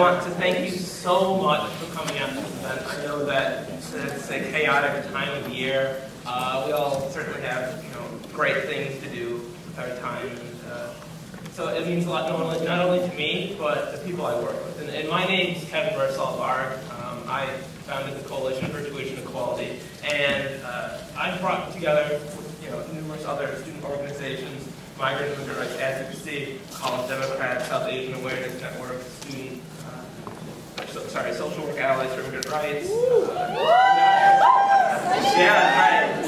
want to thank you so much for coming out to this event. I know that it's a chaotic time of year. We all certainly have, great things to do with our time. So it means a lot not only to me, but the people I work with. And my name is Ibarra. I founded the Coalition for Tuition Equality, and I've brought together numerous other student organizations, migrant and immigrant rights advocacy, College Democrats, South Asian Awareness Network, Social Work Allies for Immigrant Rights,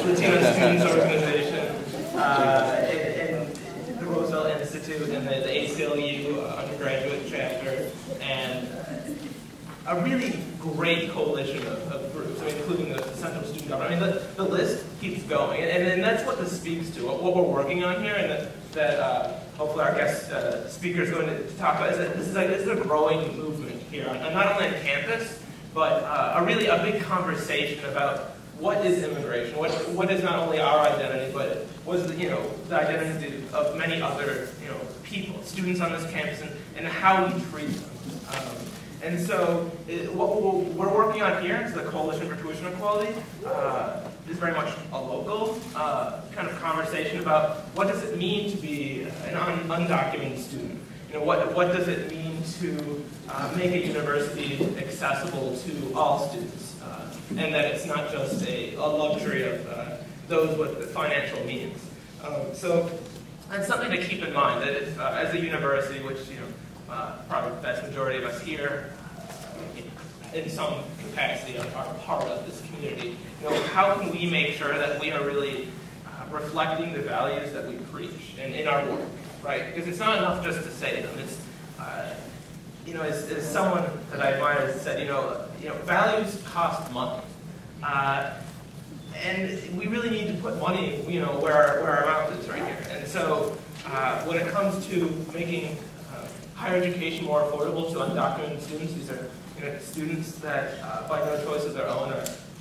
Latino Students Organization, and the Roosevelt Institute, and the ACLU undergraduate chapter, and a really great coalition of groups, including the Central Student Government. I mean, the list keeps going, and that's what this speaks to, what we're working on here, and that hopefully our guest speaker is going to talk about. This is a growing movement here, and not only on campus, but a big conversation about what is immigration, what is not only our identity, but what is the identity of many other people, students on this campus, and how we treat them. And so what we're working on here is the Coalition for Tuition Equality. Is very much a local kind of conversation about what does it mean to be an undocumented student. What does it mean to make a university accessible to all students, and that it's not just a luxury of those with financial means. So that's something to keep in mind, that as a university, which probably the vast majority of us here, in some capacity, are part of this community. How can we make sure that we are really reflecting the values that we preach in our work, right? Because it's not enough just to say them. It's, as someone that I admire said, values cost money, and we really need to put money, where our mouth is right here. And so, when it comes to making higher education more affordable to undocumented students, these are students that, by no choice of their own,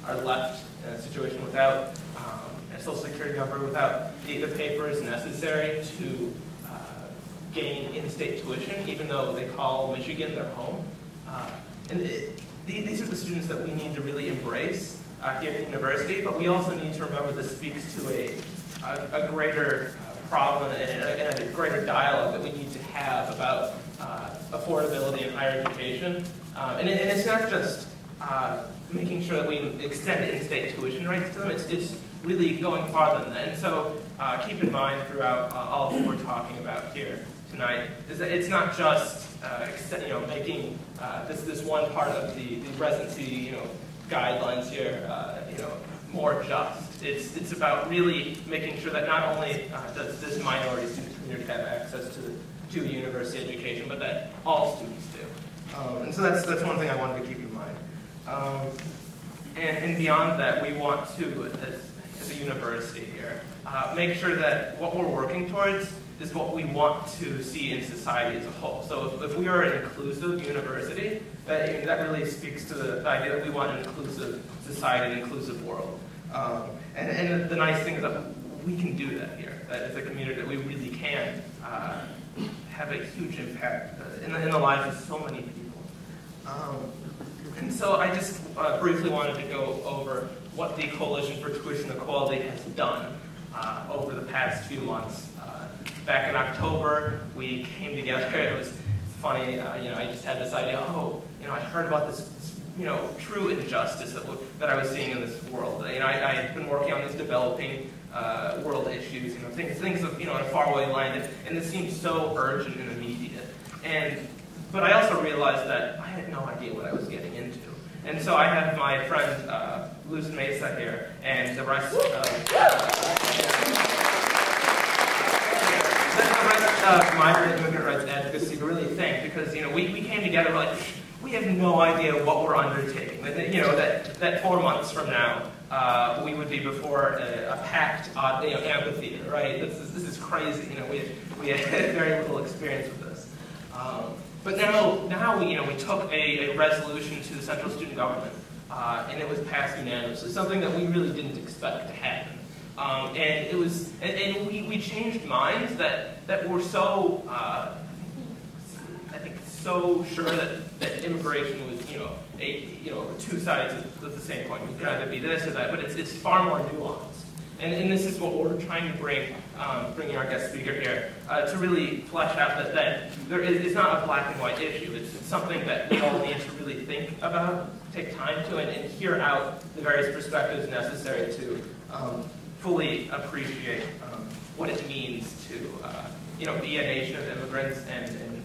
are left in a situation without a Social Security number, without the papers necessary to gain in-state tuition, even though they call Michigan their home. These are the students that we need to really embrace here at the university, but we also need to remember this speaks to a greater problem and a greater dialogue that we need to have about affordability in higher education. And it's not just making sure that we extend in-state tuition rights to them, it's really going farther than that. And so keep in mind throughout all that we're talking about here tonight, is that it's not just making this one part of the residency guidelines here more just. It's about really making sure that not only does this minority student community have access to a university education, but that all students do. And so that's one thing I wanted to keep in mind. And beyond that, we want to, as a university here, make sure that what we're working towards is what we want to see in society as a whole. So if we are an inclusive university, that really speaks to the idea that we want an inclusive society, an inclusive world. And the nice thing is that we can do that here, that as a community that we really can have a huge impact in the lives of so many people. And so I just briefly wanted to go over what the Coalition for Tuition Equality has done over the past few months. Back in October, we came together. It was funny, I just had this idea, I heard about this true injustice that I was seeing in this world. I had been working on these developing world issues, things of, in a faraway land, and this seemed so urgent and immediate. But I also realized that I had no idea what I was getting into. And so I have my friend Luz Mesa here, and the rest of migrant immigrant rights advocacy to really thank, because we came together like, we have no idea what we're undertaking. That 4 months from now, we would be before a packed amphitheater, right? This is crazy. We had very little experience with this. But now we took a resolution to the Central Student Government, and it was passed unanimously, something that we really didn't expect to happen. And we changed minds that were so, I think, so sure that that immigration was, two sides of the same coin. It could either be this or that, but it's far more nuanced. And this is what we're trying to bringing our guest speaker here, to really flesh out that it's not a black and white issue. It's something that we all need to really think about, take time to, and hear out the various perspectives necessary to fully appreciate what it means to be a nation of immigrants and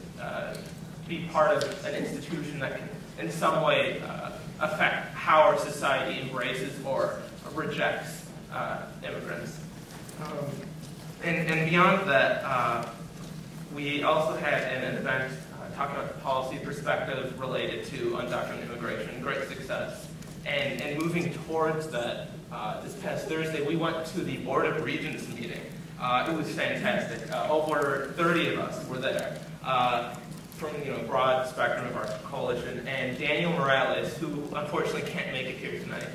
be part of an institution that can in some way affect how our society embraces or rejects immigrants. And beyond that, we also had an event talking about the policy perspective related to undocumented immigration, great success. And moving towards that, this past Thursday, we went to the Board of Regents meeting. It was fantastic. Over 30 of us were there from a broad spectrum of our coalition. And Daniel Morales, who unfortunately can't make it here tonight,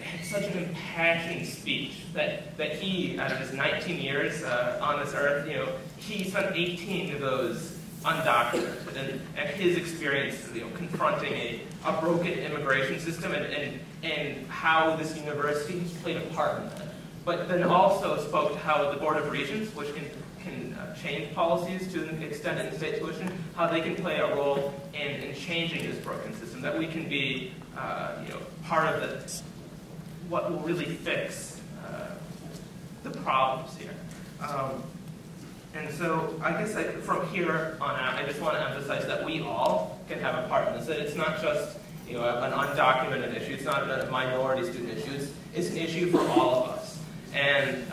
had such an impassioned speech that he, out of his 19 years on this earth, he spent 18 of those undocumented, and his experience, confronting a broken immigration system and how this university has played a part in that. But then also spoke to how the Board of Regents, which can change policies to an extent in state tuition, how they can play a role in changing this broken system, that we can be part of what will really fix the problems here. And so I guess from here on out, I just want to emphasize that we all can have a part in this, that it's not just an undocumented issue, it's not a minority student issue, it's an issue for all of us. And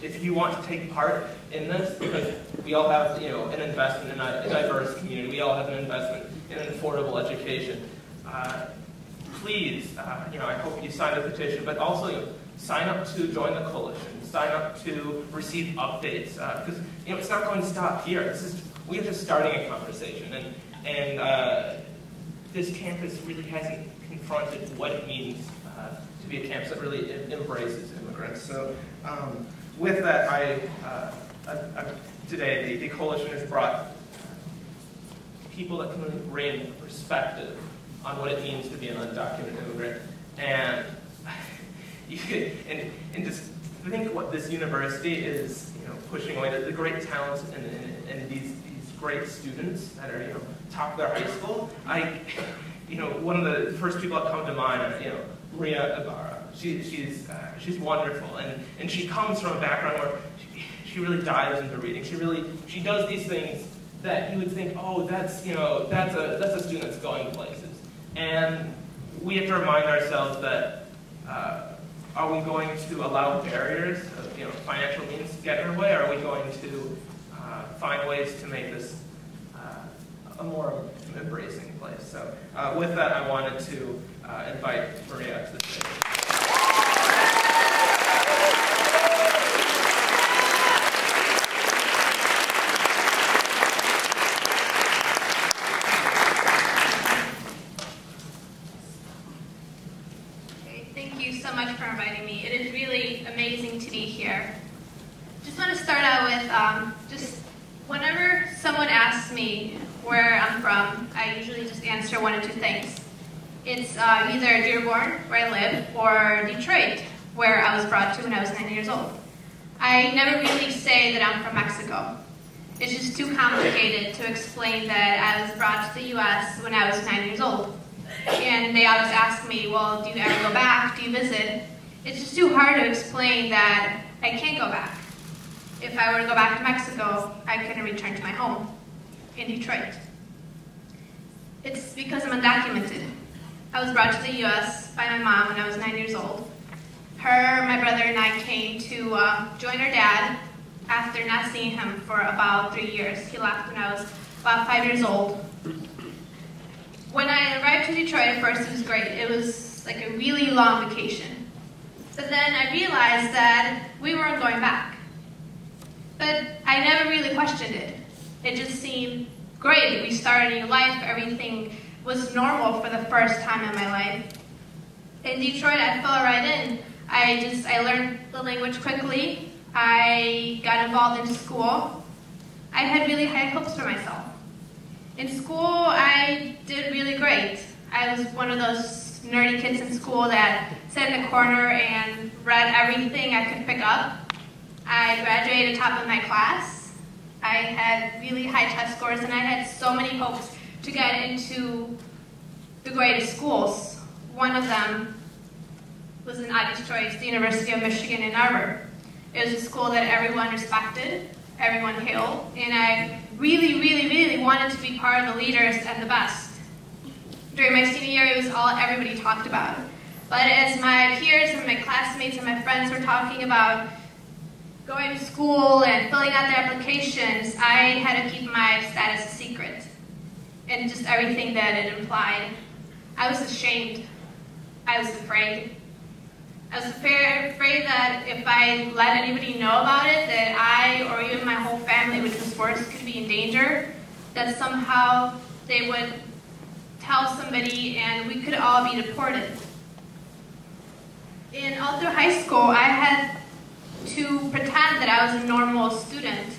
if you want to take part in this, because we all have an investment in a diverse community, we all have an investment in an affordable education, please, I hope you sign the petition, but also sign up to join the coalition, sign up to receive updates, because it's not going to stop here. We are just starting a conversation, and this campus really hasn't confronted what it means to be a campus that really embraces immigrants. So with that, today the coalition has brought people that can really bring perspective on what it means to be an undocumented immigrant, and just think what this university is pushing away, the great talents and these great students that are top of their high school. One of the first people that come to mind are Maria Ibarra. She's wonderful, and she comes from a background where she really dives into reading. She does these things that you would think, oh, that's a student that's going places. And we have to remind ourselves that are we going to allow barriers of financial means to get in our way, or are we going to find ways to make this a more embracing place? So with that, I wanted to invite Maria to the stage. Thank you so much for inviting me. It is really amazing to be here. Just want to start out with just whenever someone asks me where I'm from, I usually just answer one of two things. It's either Dearborn, where I live, or Detroit, where I was brought to when I was 9 years old. I never really say that I'm from Mexico. It's just too complicated to explain that I was brought to the U.S. when I was 9 years old. And they always ask me, well, do you ever go back? Do you visit? It's just too hard to explain that I can't go back. If I were to go back to Mexico, I couldn't return to my home in Detroit. It's because I'm undocumented. I was brought to the U.S. by my mom when I was 9 years old. Her, my brother, and I came to join our dad after not seeing him for about 3 years. He left when I was about 5 years old. When I arrived to Detroit, at first it was great. It was like a really long vacation. But then I realized that we weren't going back. But I never really questioned it. It just seemed great. We started a new life. Everything was normal for the first time in my life. In Detroit, I fell right in. I learned the language quickly. I got involved in school. I had really high hopes for myself. In school, I did really great. I was one of those nerdy kids in school that sat in the corner and read everything I could pick up. I graduated top of my class. I had really high test scores, and I had so many hopes to get into the greatest schools. One of them was an obvious choice, the University of Michigan in Ann Arbor. It was a school that everyone respected, everyone hailed, and I really, really, really wanted to be part of the leaders and the best. During my senior year, it was all everybody talked about. But as my peers and my classmates and my friends were talking about going to school and filling out their applications, I had to keep my status a secret and just everything that it implied. I was ashamed. I was afraid. I was afraid that if I let anybody know about it, that I or even my whole family, which was worse, could be in danger, that somehow they would tell somebody and we could all be deported. And all through high school, I had to pretend that I was a normal student.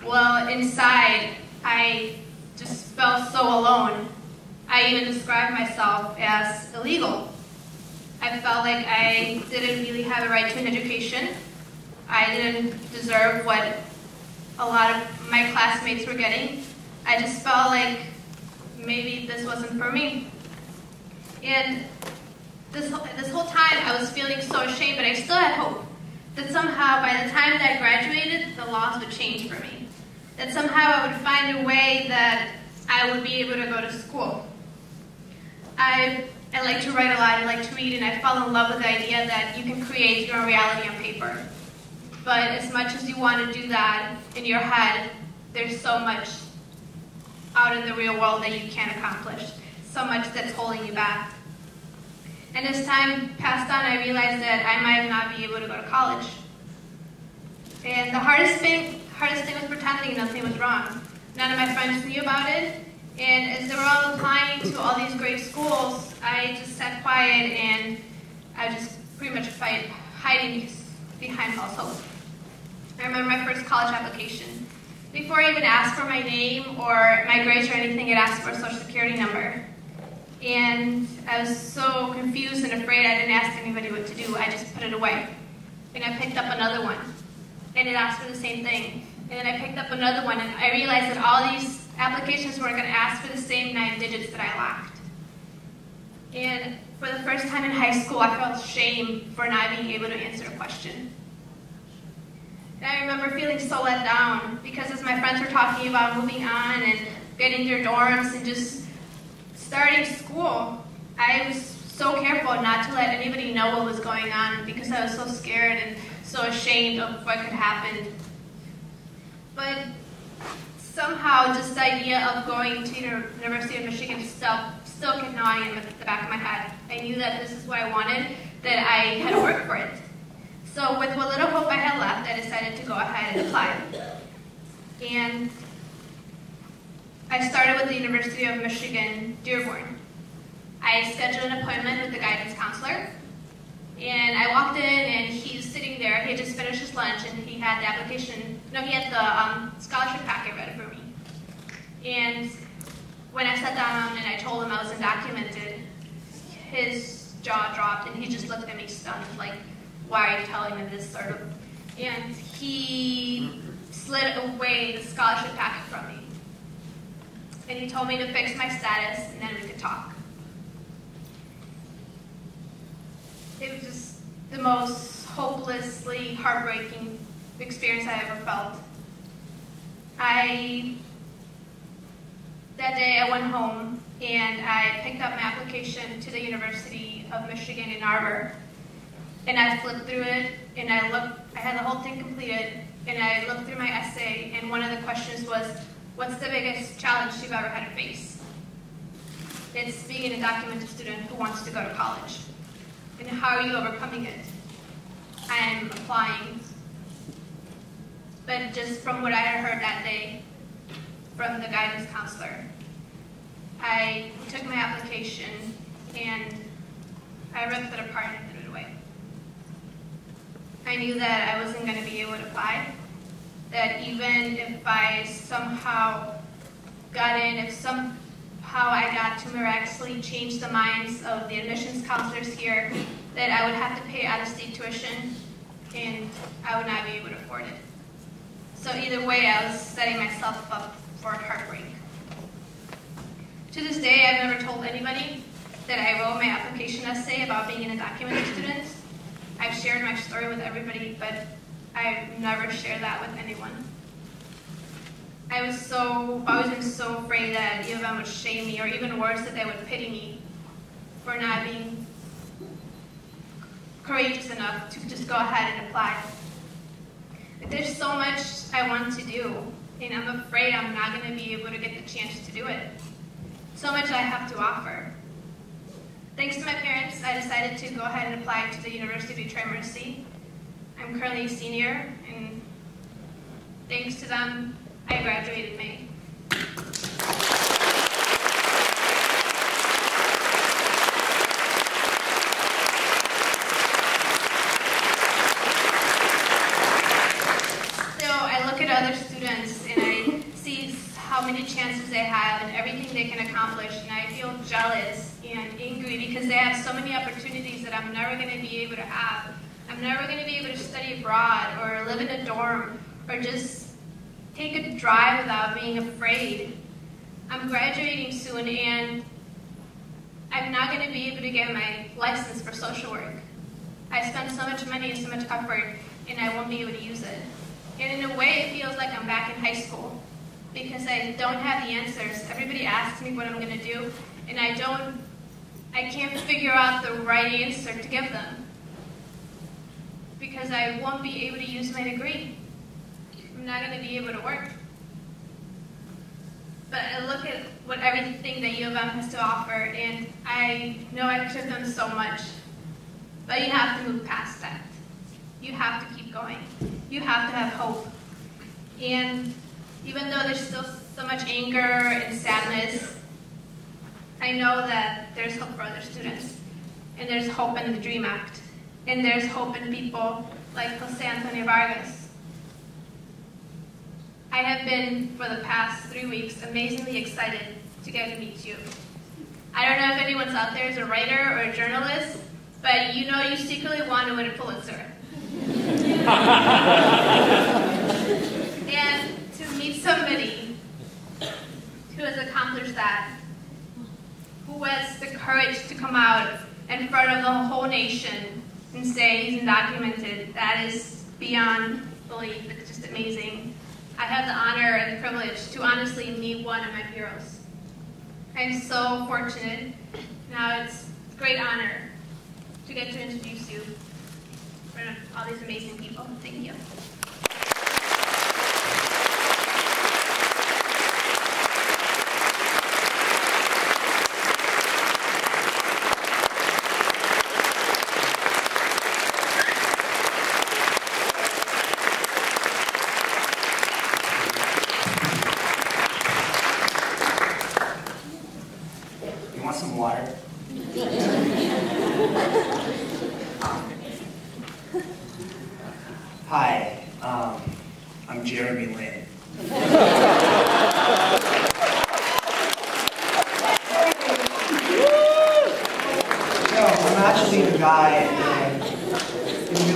Well, inside, I just felt so alone. I even described myself as illegal. I felt like I didn't really have a right to an education. I didn't deserve what a lot of my classmates were getting. I just felt like maybe this wasn't for me. And this whole time I was feeling so ashamed, but I still had hope that somehow by the time that I graduated, the laws would change for me. That somehow I would find a way that I would be able to go to school. I like to write a lot, I like to read, and I fell in love with the idea that you can create your own reality on paper. But as much as you want to do that in your head, there's so much out in the real world that you can't accomplish, so much that's holding you back. And as time passed on, I realized that I might not be able to go to college. And the hardest thing was pretending nothing was wrong. None of my friends knew about it. And as they were all applying to all these great schools, I just sat quiet and I was just pretty much hiding behind false hope. I remember my first college application. Before I even asked for my name or my grades or anything, it asked for a social security number. And I was so confused and afraid I didn't ask anybody what to do. I just put it away. And I picked up another one. And it asked for the same thing. And then I picked up another one, and I realized that all these applications were going to ask for the same 9 digits that I lacked. And for the first time in high school, I felt shame for not being able to answer a question. And I remember feeling so let down, because as my friends were talking about moving on and getting their dorms and just starting school, I was so careful not to let anybody know what was going on because I was so scared and so ashamed of what could happen. But somehow, just the idea of going to the University of Michigan still kept gnawing in the back of my head. I knew that this is what I wanted, that I had to work for it. So with what little hope I had left, I decided to go ahead and apply. And I started with the University of Michigan, Dearborn. I scheduled an appointment with the guidance counselor. And I walked in, and he's sitting there. He had just finished his lunch, and he had the he had the scholarship packet ready for me. And when I sat down and I told him I was undocumented, his jaw dropped, and he just looked at me stunned, like, why are you telling me this, sort of? And he slid away the scholarship packet from me. And he told me to fix my status, and then we could talk. It was just the most hopelessly heartbreaking experience I ever felt. That day I went home and I picked up my application to the University of Michigan in Ann Arbor. And I flipped through it and I had the whole thing completed, and I looked through my essay, and one of the questions was, what's the biggest challenge you've ever had to face? It's being an undocumented student who wants to go to college. And how are you overcoming it? I'm applying. But just from what I had heard that day from the guidance counselor, I took my application and I ripped it apart and threw it away. I knew that I wasn't going to be able to apply, that even if I somehow got in, if somehow I got to miraculously change the minds of the admissions counselors here, that I would have to pay out-of-state tuition, and I would not be able to afford it. So either way, I was setting myself up for heartbreak. To this day, I've never told anybody that I wrote my application essay about being an undocumented student. I've shared my story with everybody, but I've never shared that with anyone. I've always been so afraid that U of M would shame me, or even worse, that they would pity me for not being courageous enough to just go ahead and apply. There's so much I want to do, and I'm afraid I'm not going to be able to get the chance to do it. So much I have to offer. Thanks to my parents, I decided to go ahead and apply to the University of Detroit Mercy. I'm currently a senior, and thanks to them, I graduated in May. So I look at other students and I see how many chances they have and everything they can accomplish, and I feel jealous and angry because they have so many opportunities that I'm never going to be able to have. I'm never going to be able to study abroad or live in a dorm or just take a drive without being afraid. I'm graduating soon, and I'm not going to be able to get my license for social work. I spent so much money and so much effort, and I won't be able to use it. And in a way, it feels like I'm back in high school because I don't have the answers. Everybody asks me what I'm going to do, and I can't figure out the right answer to give them because I won't be able to use my degree. I'm not going to be able to work. But I look at everything that U of M has to offer, and I know I could have done so much. But you have to move past that. You have to keep going. You have to have hope. And even though there's still so much anger and sadness, I know that there's hope for other students. And there's hope in the DREAM Act. And there's hope in people like Antonio Vargas. I have been, for the past 3 weeks, amazingly excited to get to meet you. I don't know if anyone's out there is a writer or a journalist, but you know you secretly want to win a Pulitzer. And to meet somebody who has accomplished that, who has the courage to come out in front of the whole nation and say he's undocumented, that is beyond belief. It's just amazing. I have the honor and the privilege to honestly meet one of my heroes. I'm so fortunate. Now it's a great honor to get to introduce you in front of all these amazing people. Thank you.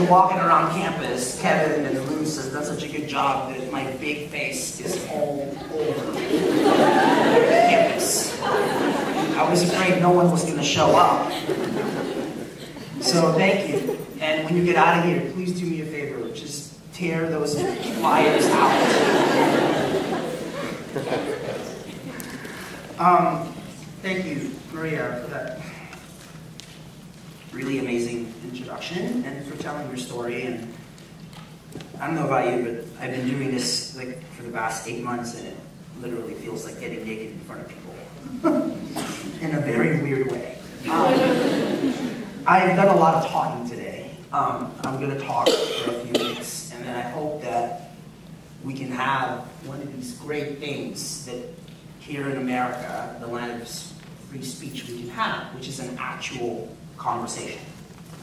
Walking around campus, Kevin and Luz has done such a good job that my big face is all over campus. I was afraid no one was going to show up. So thank you. And when you get out of here, please do me a favor. Just tear those flyers out. Thank you, Maria, for that really amazing introduction and for telling your story. And I don't know about you, but I've been doing this for the past 8 months, and it literally feels like getting naked in front of people in a very weird way. I've done a lot of talking today. I'm going to talk for a few minutes, and then I hope that we can have one of these great things that here in America, the land of free speech, we can have, which is an actual conversation,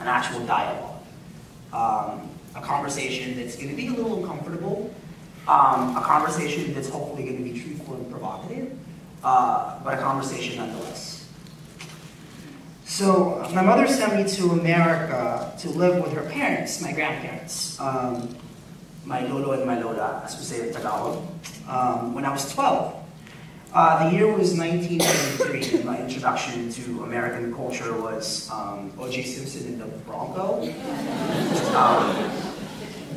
an actual dialogue, a conversation that's going to be a little uncomfortable, a conversation that's hopefully going to be truthful and provocative, but a conversation nonetheless. So my mother sent me to America to live with her parents, my grandparents, my lolo and my lola, as we say in Tagalog, when I was 12. The year was 1973, and my introduction to American culture was O.J. Simpson in the Bronco,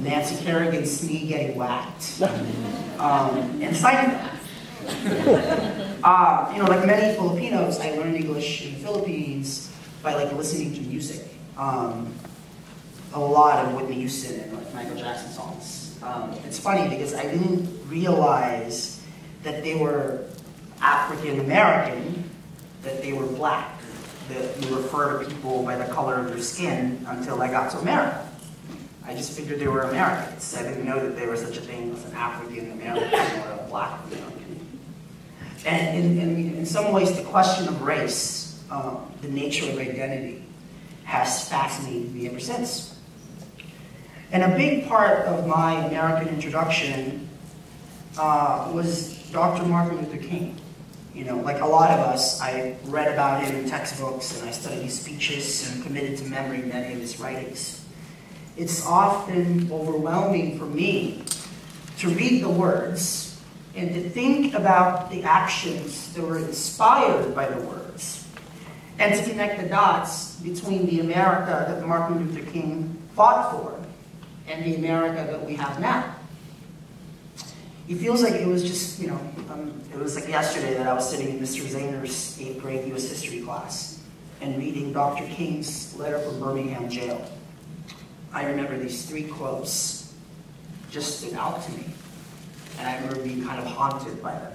Nancy Kerrigan's knee getting whacked, and Seinfeld. Like many Filipinos, I learned English in the Philippines by listening to music. A lot of Whitney Houston and Michael Jackson songs. It's funny because I didn't realize that they were African American, that they were black, that you refer to people by the color of their skin until I got to America. I just figured they were Americans. I didn't know that there was such a thing as an African American or a black American. And in some ways, the question of race, the nature of identity, has fascinated me ever since. And a big part of my American introduction was Dr. Martin Luther King. Like a lot of us, I read about him in textbooks and I studied his speeches and committed to memory many of his writings. It's often overwhelming for me to read the words and to think about the actions that were inspired by the words and to connect the dots between the America that Martin Luther King fought for and the America that we have now. It feels like it was just, it was like yesterday that I was sitting in Mr. Zahner's 8th grade U.S. history class and reading Dr. King's letter from Birmingham jail. I remember these 3 quotes just stood out to me, and I remember being kind of haunted by them.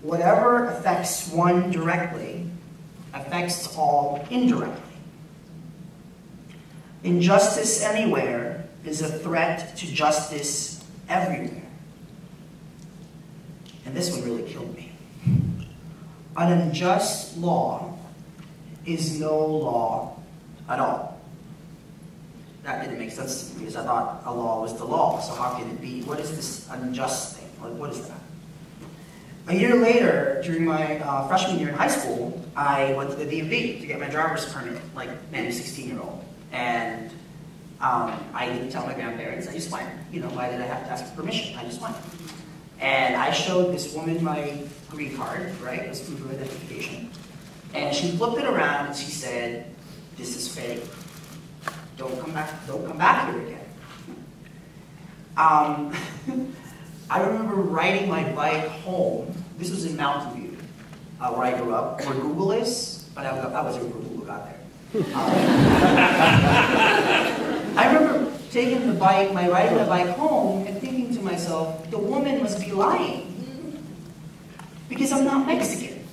Whatever affects one directly affects all indirectly. Injustice anywhere is a threat to justice everywhere. And this one really killed me. An unjust law is no law at all. That didn't make sense to me because I thought a law was the law, so how can it be? What is this unjust thing? What is that? A year later, during my freshman year in high school, I went to the DMV to get my driver's permit, like any 16-year-old. And I didn't tell my grandparents, I just went. Why did I have to ask for permission? I just went. And I showed this woman my green card, right? It was proof of identification. And she flipped it around and she said, "This is fake. Don't come back here again." I remember riding my bike home. This was in Mountain View, where I grew up, where Google is, but I wasn't where Google got there. I remember taking riding my bike home and thinking to myself, the woman must be lying because I'm not Mexican.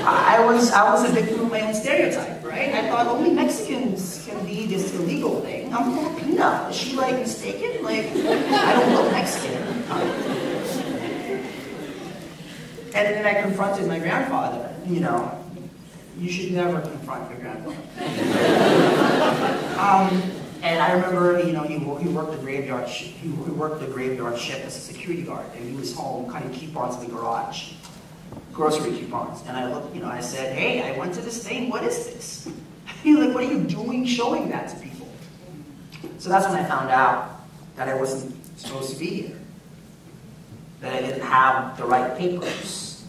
I was a victim of my own stereotype, right? I thought only Mexicans can be this illegal thing. I'm Filipina. Is she mistaken? I don't look Mexican. And then I confronted my grandfather. You should never confront your grandfather. And I remember, he worked the graveyard shift. He worked the graveyard shift as a security guard, and he was home cutting coupons in the garage, grocery coupons. And I looked, I said, "Hey, I went to this thing. What is this?" He's like, "What are you doing, showing that to people?" So that's when I found out that I wasn't supposed to be here, that I didn't have the right papers.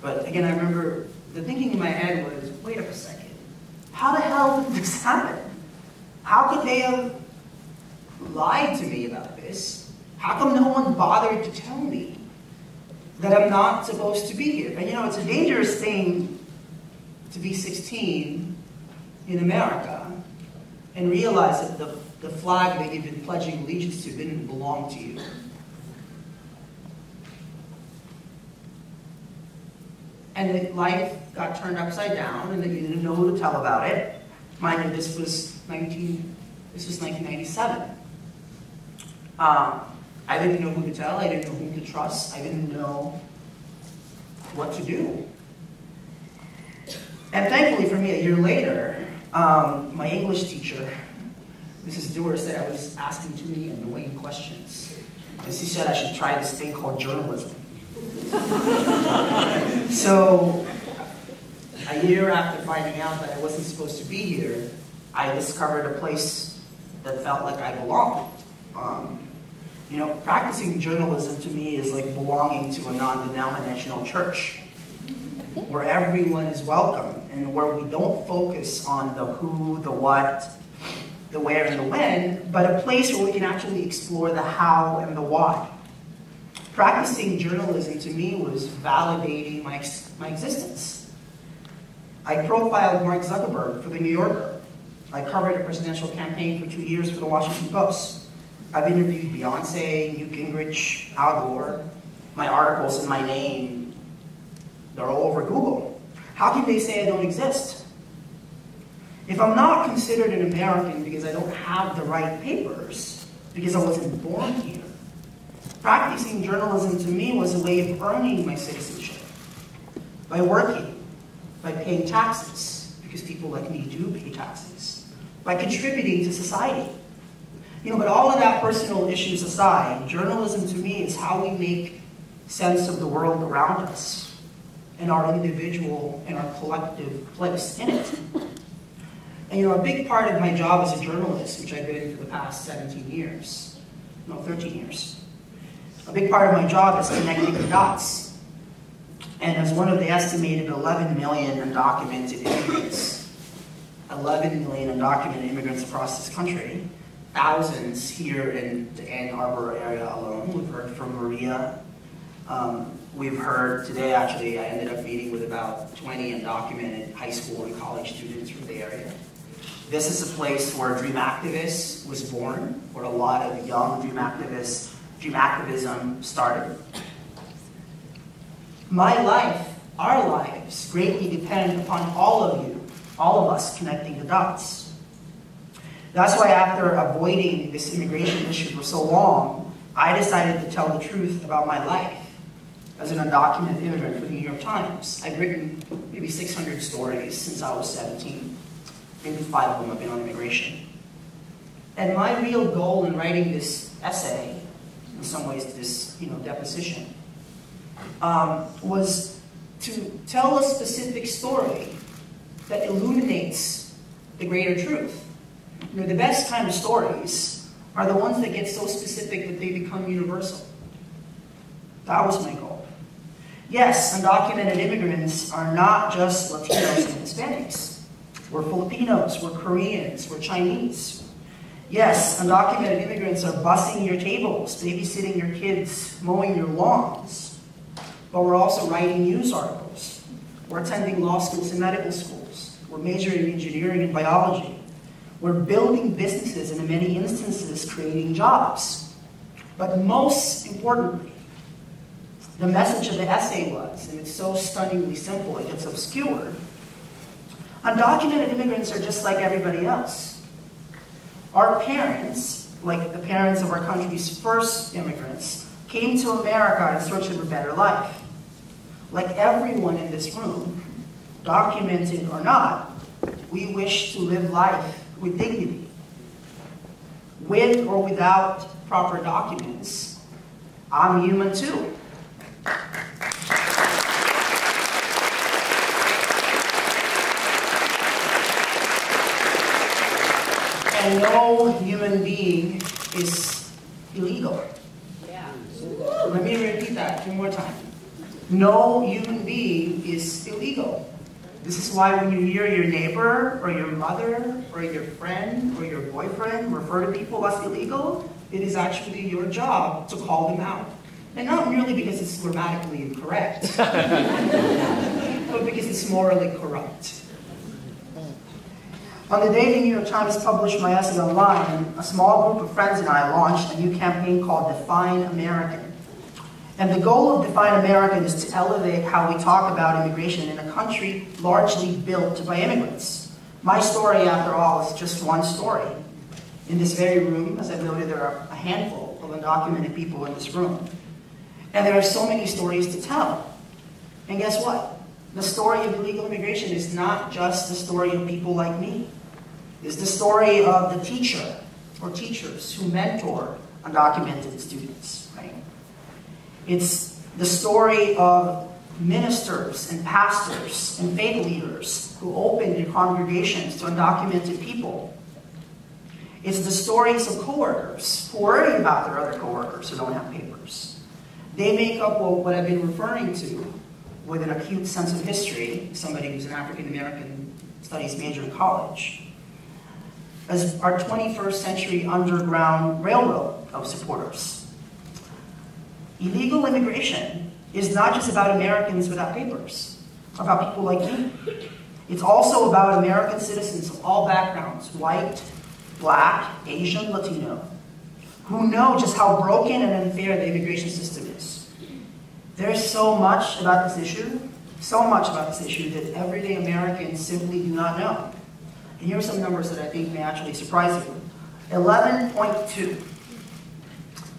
But again, I remember the thinking in my head was, wait a second, how the hell did this happen? How could they have lied to me about this? How come no one bothered to tell me that I'm not supposed to be here? And it's a dangerous thing to be 16 in America and realize that the flag that you've been pledging allegiance to didn't belong to you. And that life got turned upside down, and that you didn't know who to tell about it. Mind you, this was 1997. I didn't know who to tell. I didn't know whom to trust. I didn't know what to do. And thankfully for me, a year later, my English teacher Mrs. Dewar said I was asking too many annoying questions. And she said I should try this thing called journalism. So, a year after finding out that I wasn't supposed to be here, I discovered a place that felt like I belonged. You know, practicing journalism to me is like belonging to a non-denominational church, where everyone is welcome, and where we don't focus on the who, the what, the where, and the when, but a place where we can actually explore the how and the why. Practicing journalism to me was validating my existence. I profiled Mark Zuckerberg for The New Yorker. I covered a presidential campaign for 2 years for The Washington Post. I've interviewed Beyonce, Newt Gingrich, Al Gore. My articles and my name, they're all over Google. How can they say I don't exist? If I'm not considered an American because I don't have the right papers, because I wasn't born here, practicing journalism to me was a way of earning my citizenship. By working, by paying taxes, because people like me do pay taxes, by contributing to society. You know, but all of that personal issues aside, journalism to me is how we make sense of the world around us and our individual and our collective place in it. And you know, a big part of my job as a journalist, which I've been for the past 13 years, a big part of my job is connecting the dots. And as one of the estimated 11 million undocumented immigrants, 11 million undocumented immigrants across this country, thousands here in the Ann Arbor area alone. We've heard from Maria. We've heard today, actually, I ended up meeting with about 20 undocumented high school and college students from the area. This is a place where Dream Activists was born, where a lot of young Dream activism started. My life, our lives, greatly depend upon all of you, all of us connecting the dots. That's why after avoiding this immigration issue for so long, I decided to tell the truth about my life as an undocumented immigrant for the New York Times. I've written maybe 600 stories since I was 17. Maybe 5 of them have been on immigration. And my real goal in writing this essay, in some ways this deposition, was to tell a specific story that illuminates the greater truth. You know, the best kind of stories are the ones that get so specific that they become universal. That was my goal. Yes, undocumented immigrants are not just Latinos and Hispanics. We're Filipinos, we're Koreans, we're Chinese. Yes, undocumented immigrants are bussing your tables, babysitting your kids, mowing your lawns. But we're also writing news articles. We're attending law schools and medical schools. We're majoring in engineering and biology. We're building businesses and in many instances creating jobs. But most importantly, the message of the essay was, and it's so stunningly simple, it gets obscured, undocumented immigrants are just like everybody else. Our parents, like the parents of our country's first immigrants, came to America in search of a better life. Like everyone in this room, documented or not, we wish to live life with dignity. With or without proper documents, I'm human too. And no human being is illegal. Yeah. Let me repeat that 2 more times. No human being is illegal. This is why when you hear your neighbor or your mother or your friend or your boyfriend refer to people as illegal, it is actually your job to call them out. And not merely because it's grammatically incorrect, but because it's morally corrupt. On the day the New York Times published my essay online, a small group of friends and I launched a new campaign called Define American. And the goal of Define American is to elevate how we talk about immigration in a country largely built by immigrants. My story, after all, is just one story. In this very room, as I've noted, there are a handful of undocumented people in this room. And there are so many stories to tell. And guess what? The story of illegal immigration is not just the story of people like me. It's the story of the teacher or teachers who mentor undocumented students, right? It's the story of ministers and pastors and faith leaders who opened their congregations to undocumented people. It's the stories of coworkers who worry about their other coworkers who don't have papers. They make up what I've been referring to with an acute sense of history, somebody who's an African American studies major in college, as our 21st century underground railroad of supporters. Illegal immigration is not just about Americans without papers, about people like me. It's also about American citizens of all backgrounds, white, black, Asian, Latino, who know just how broken and unfair the immigration system is. There's so much about this issue, that everyday Americans simply do not know. And here are some numbers that I think may actually surprise you. 11.2.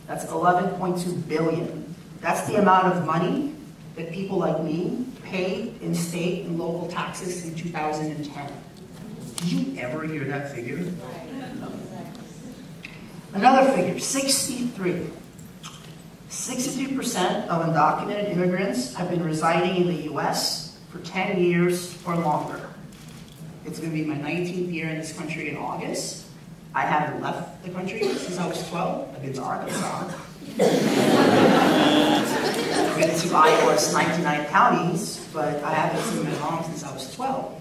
That's 11.2 billion. That's the amount of money that people like me paid in state and local taxes in 2010. Did you ever hear that figure? No. Another figure, 63. 62% of undocumented immigrants have been residing in the U.S. for 10 years or longer. It's going to be my 19th year in this country in August. I haven't left the country since I was 12. I've been to Arkansas. I've been to Iowa's 99 counties, but I haven't seen my mom since I was 12.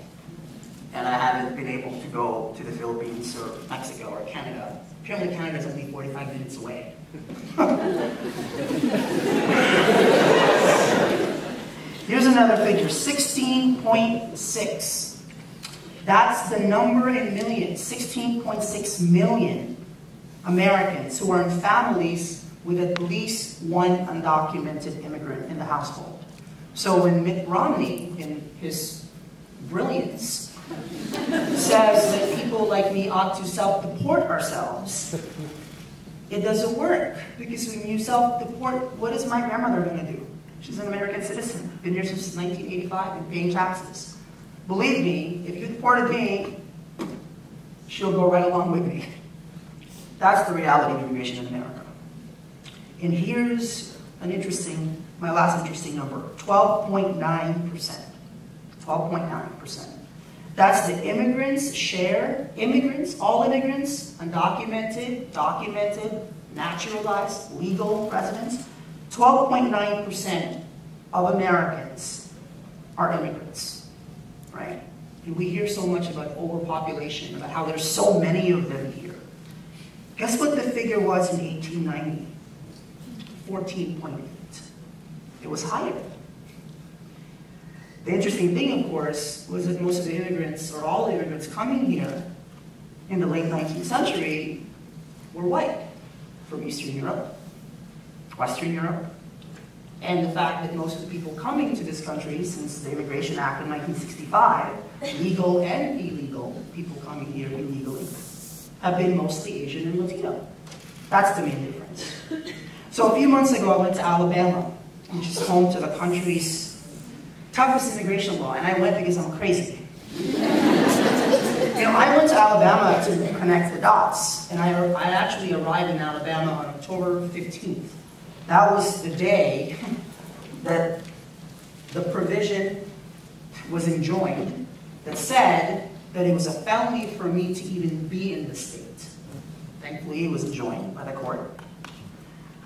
And I haven't been able to go to the Philippines or Mexico or Canada. Apparently Canada's only 45 minutes away. Here's another figure, 16.6. That's the number in millions, 16.6 million Americans who are in families with at least one undocumented immigrant in the household. So when Mitt Romney, in his brilliance, says that people like me ought to self-deport ourselves, it doesn't work. Because when you self-deport, what is my grandmother going to do? She's an American citizen, been here since 1985 and paying taxes. Believe me, if you deported me, she'll go right along with me. That's the reality of immigration in America. And here's my last interesting number, 12.9%. 12.9%. That's the immigrants' share, all immigrants, undocumented, documented, naturalized, legal residents. 12.9% of Americans are immigrants. Right? And we hear so much about overpopulation, about how there's so many of them here. Guess what the figure was in 1890? 14.8. It was higher. The interesting thing, of course, was that most of the immigrants, or all the immigrants coming here in the late 19th century were white, from Eastern Europe, Western Europe, and the fact that most of the people coming to this country since the Immigration Act of 1965, legal and illegal, people coming here illegally, have been mostly Asian and Latino. That's the main difference. So a few months ago, I went to Alabama, which is home to the country's toughest immigration law, and I went because I'm crazy. I went to Alabama to connect the dots, and I actually arrived in Alabama on October 15th. That was the day that the provision was enjoined that said that it was a felony for me to even be in the state. Thankfully, it was enjoined by the court.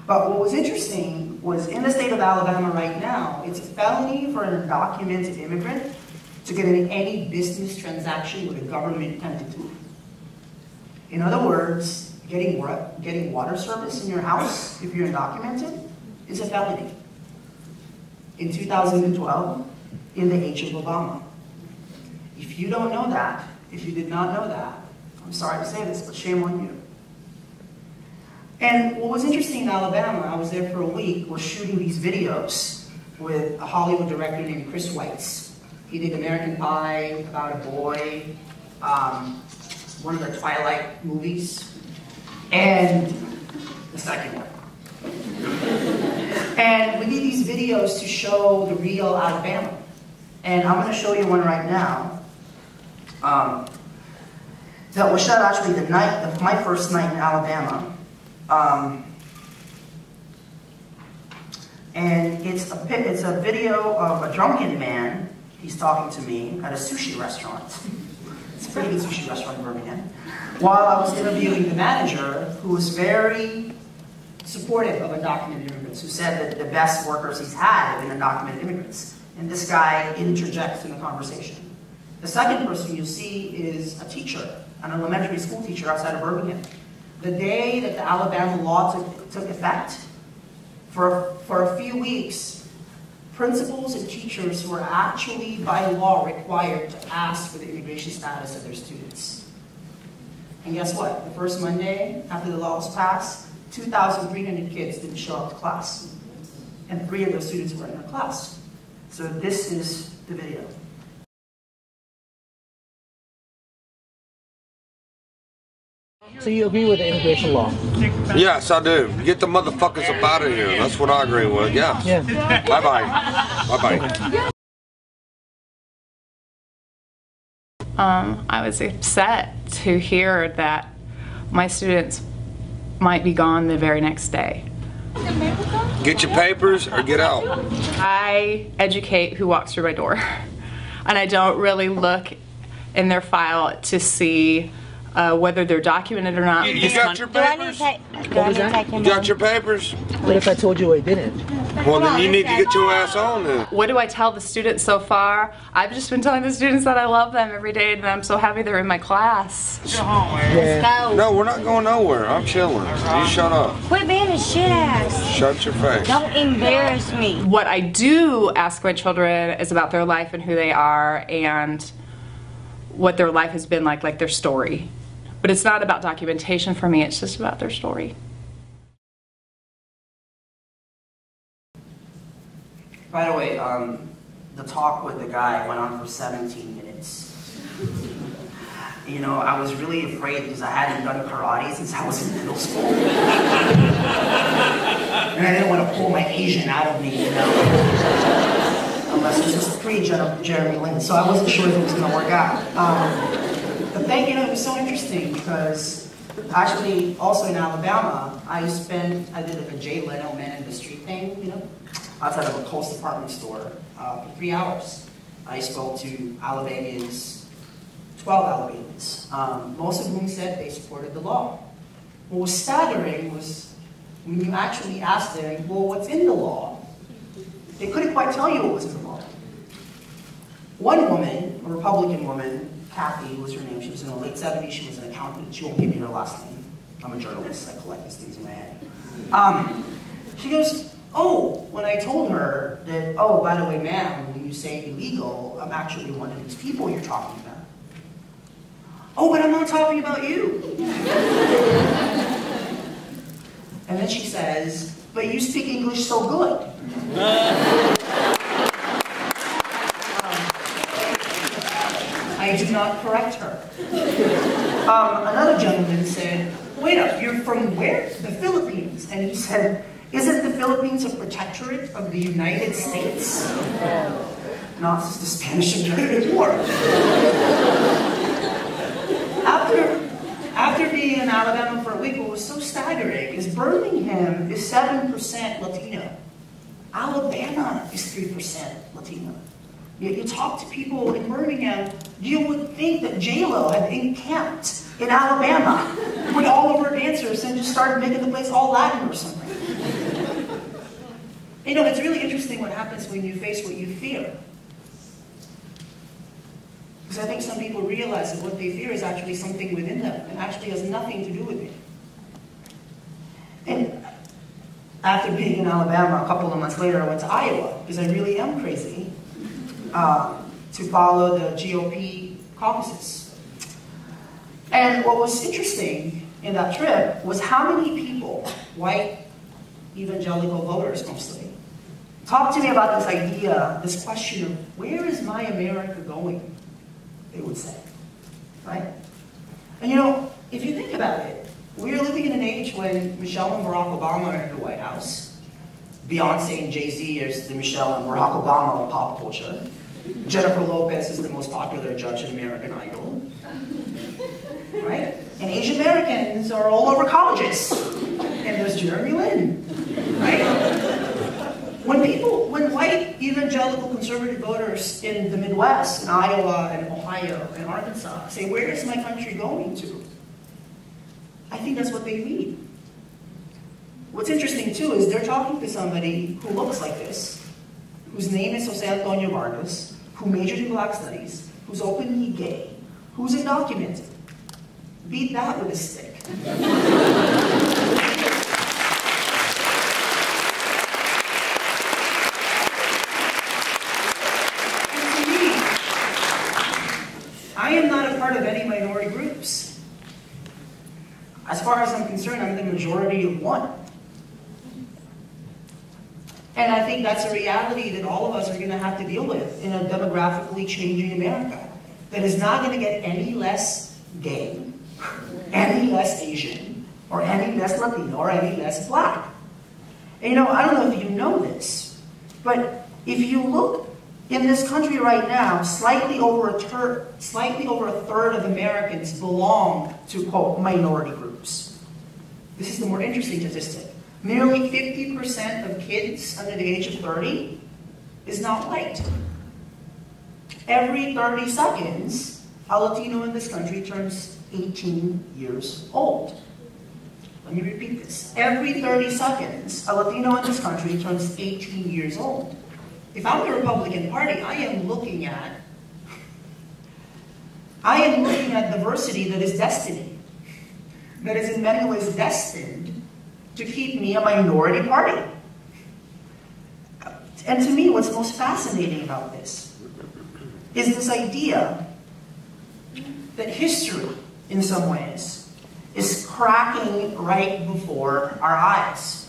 But what was interesting was in the state of Alabama right now, it's a felony for an undocumented immigrant to get in any business transaction with a government entity. In other words, getting water service in your house, if you're undocumented, is a felony. In 2012, in the age of Obama. If you don't know that, if you did not know that, I'm sorry to say this, but shame on you. And what was interesting in Alabama, I was there for a week, was shooting these videos with a Hollywood director named Chris Weitz. He did American Pie, About a Boy, one of the Twilight movies, and the second one. And we did these videos to show the real Alabama. And I'm going to show you one right now. that was shot actually the night of my first night in Alabama. And it's a video of a drunken man. He's talking to me at a sushi restaurant. It's a pretty good sushi restaurant in Birmingham. While I was interviewing the manager, who was very supportive of undocumented immigrants, who said that the best workers he's had have been undocumented immigrants. And this guy interjects in the conversation. The second person you see is a teacher, an elementary school teacher outside of Birmingham. The day that the Alabama law took effect, for a few weeks, principals and teachers were actually, by law, required to ask for the immigration status of their students. And guess what? The first Monday after the law was passed, 2,300 kids didn't show up to class. And 3 of those students were in their class. So this is the video. So you agree with the immigration law? Yes, I do. Get the motherfuckers up out of here. That's what I agree with. Yes. Yeah. Bye-bye. Bye-bye. I was upset to hear that my students might be gone the very next day. Get your papers or get out. I educate who walks through my door, and I don't really look in their file to see whether they're documented or not. You got your papers? You got your papers? What if I told you I didn't? Well, then you need to get your ass on then. What do I tell the students so far? I've just been telling the students that I love them every day and I'm so happy they're in my class. Go home, man. Let's go. No, we're not going nowhere. I'm chilling. You shut up. Quit being a shit ass. Shut your face. Don't embarrass me. What I do ask my children is about their life and who they are and what their life has been like their story. But it's not about documentation for me, it's just about their story. By the way, the talk with the guy went on for 17 minutes. You know, I was really afraid because I hadn't done karate since I was in middle school. And I didn't want to pull my Asian out of me, you know. Unless this was pre-Jeremy Lin, so I wasn't sure if it was going to work out. But thank you, it was so interesting because actually, also in Alabama, I did like a Jay Leno Man in the Street thing, you know, outside of a Coast department store for 3 hours. I spoke to Alabamians, 12 Alabamians, most of whom said they supported the law. What was staggering was when you actually asked them, well, what's in the law? They couldn't quite tell you what was in the law. One woman, a Republican woman, Kathy was her name, she was in the late 70s, she was an accountant, she won't give me her last name. I'm a journalist, I collect these things in my head. She goes, oh, when I told her that, oh, by the way, ma'am, when you say illegal, I'm actually one of these people you're talking about. Oh, but I'm not talking about you. And then she says, but you speak English so good. I do not correct her. Another gentleman said, wait up, you're from where? The Philippines. And he said, isn't the Philippines a protectorate of the United States? Not since the Spanish-American War. After being in Alabama for a week, what was so staggering is Birmingham is 7% Latino. Alabama is 3% Latino. You talk to people in Birmingham, you would think that J-Lo had encamped in Alabama with all of her dancers and just started making the place all Latin or something. You know, it's really interesting what happens when you face what you fear. Because I think some people realize that what they fear is actually something within them and actually has nothing to do with it. And after being in Alabama, a couple of months later, I went to Iowa, because I really am crazy, to follow the GOP caucuses. And what was interesting in that trip was how many people, white evangelical voters mostly, talked to me about this idea, this question of, where is my America going? They would say, right? And you know, if you think about it, we are living in an age when Michelle and Barack Obama are in the White House. Beyonce and Jay-Z is the Michelle and Barack Obama of pop culture. Jennifer Lopez is the most popular judge in American Idol. Right? And Asian Americans are all over colleges. And there's Jeremy Lin, right? When white evangelical conservative voters in the Midwest, in Iowa and Ohio and Arkansas, say, where is my country going to? I think that's what they mean. What's interesting too is they're talking to somebody who looks like this, whose name is Antonio Vargas, who majored in Black Studies, who's openly gay, who's undocumented. Beat that with a stick. And to me, I am not a part of any minority groups. As far as I'm concerned, I'm the majority of one. And I think that's a reality that all of us are going to have to deal with in a demographically changing America that is not going to get any less gay, any less Asian, or any less Latino, or any less Black. And I don't know if you know this, but if you look in this country right now, slightly over a third of Americans belong to, quote, minority groups. This is the more interesting statistic. Nearly 50% of kids under the age of 30 is not white. Every 30 seconds, a Latino in this country turns 18 years old. Let me repeat this. Every 30 seconds, a Latino in this country turns 18 years old. If I'm the Republican Party, I am looking at diversity that is destiny, that is in many ways destined to keep me a minority party. And to me, what's most fascinating about this is this idea that history, in some ways, is cracking right before our eyes.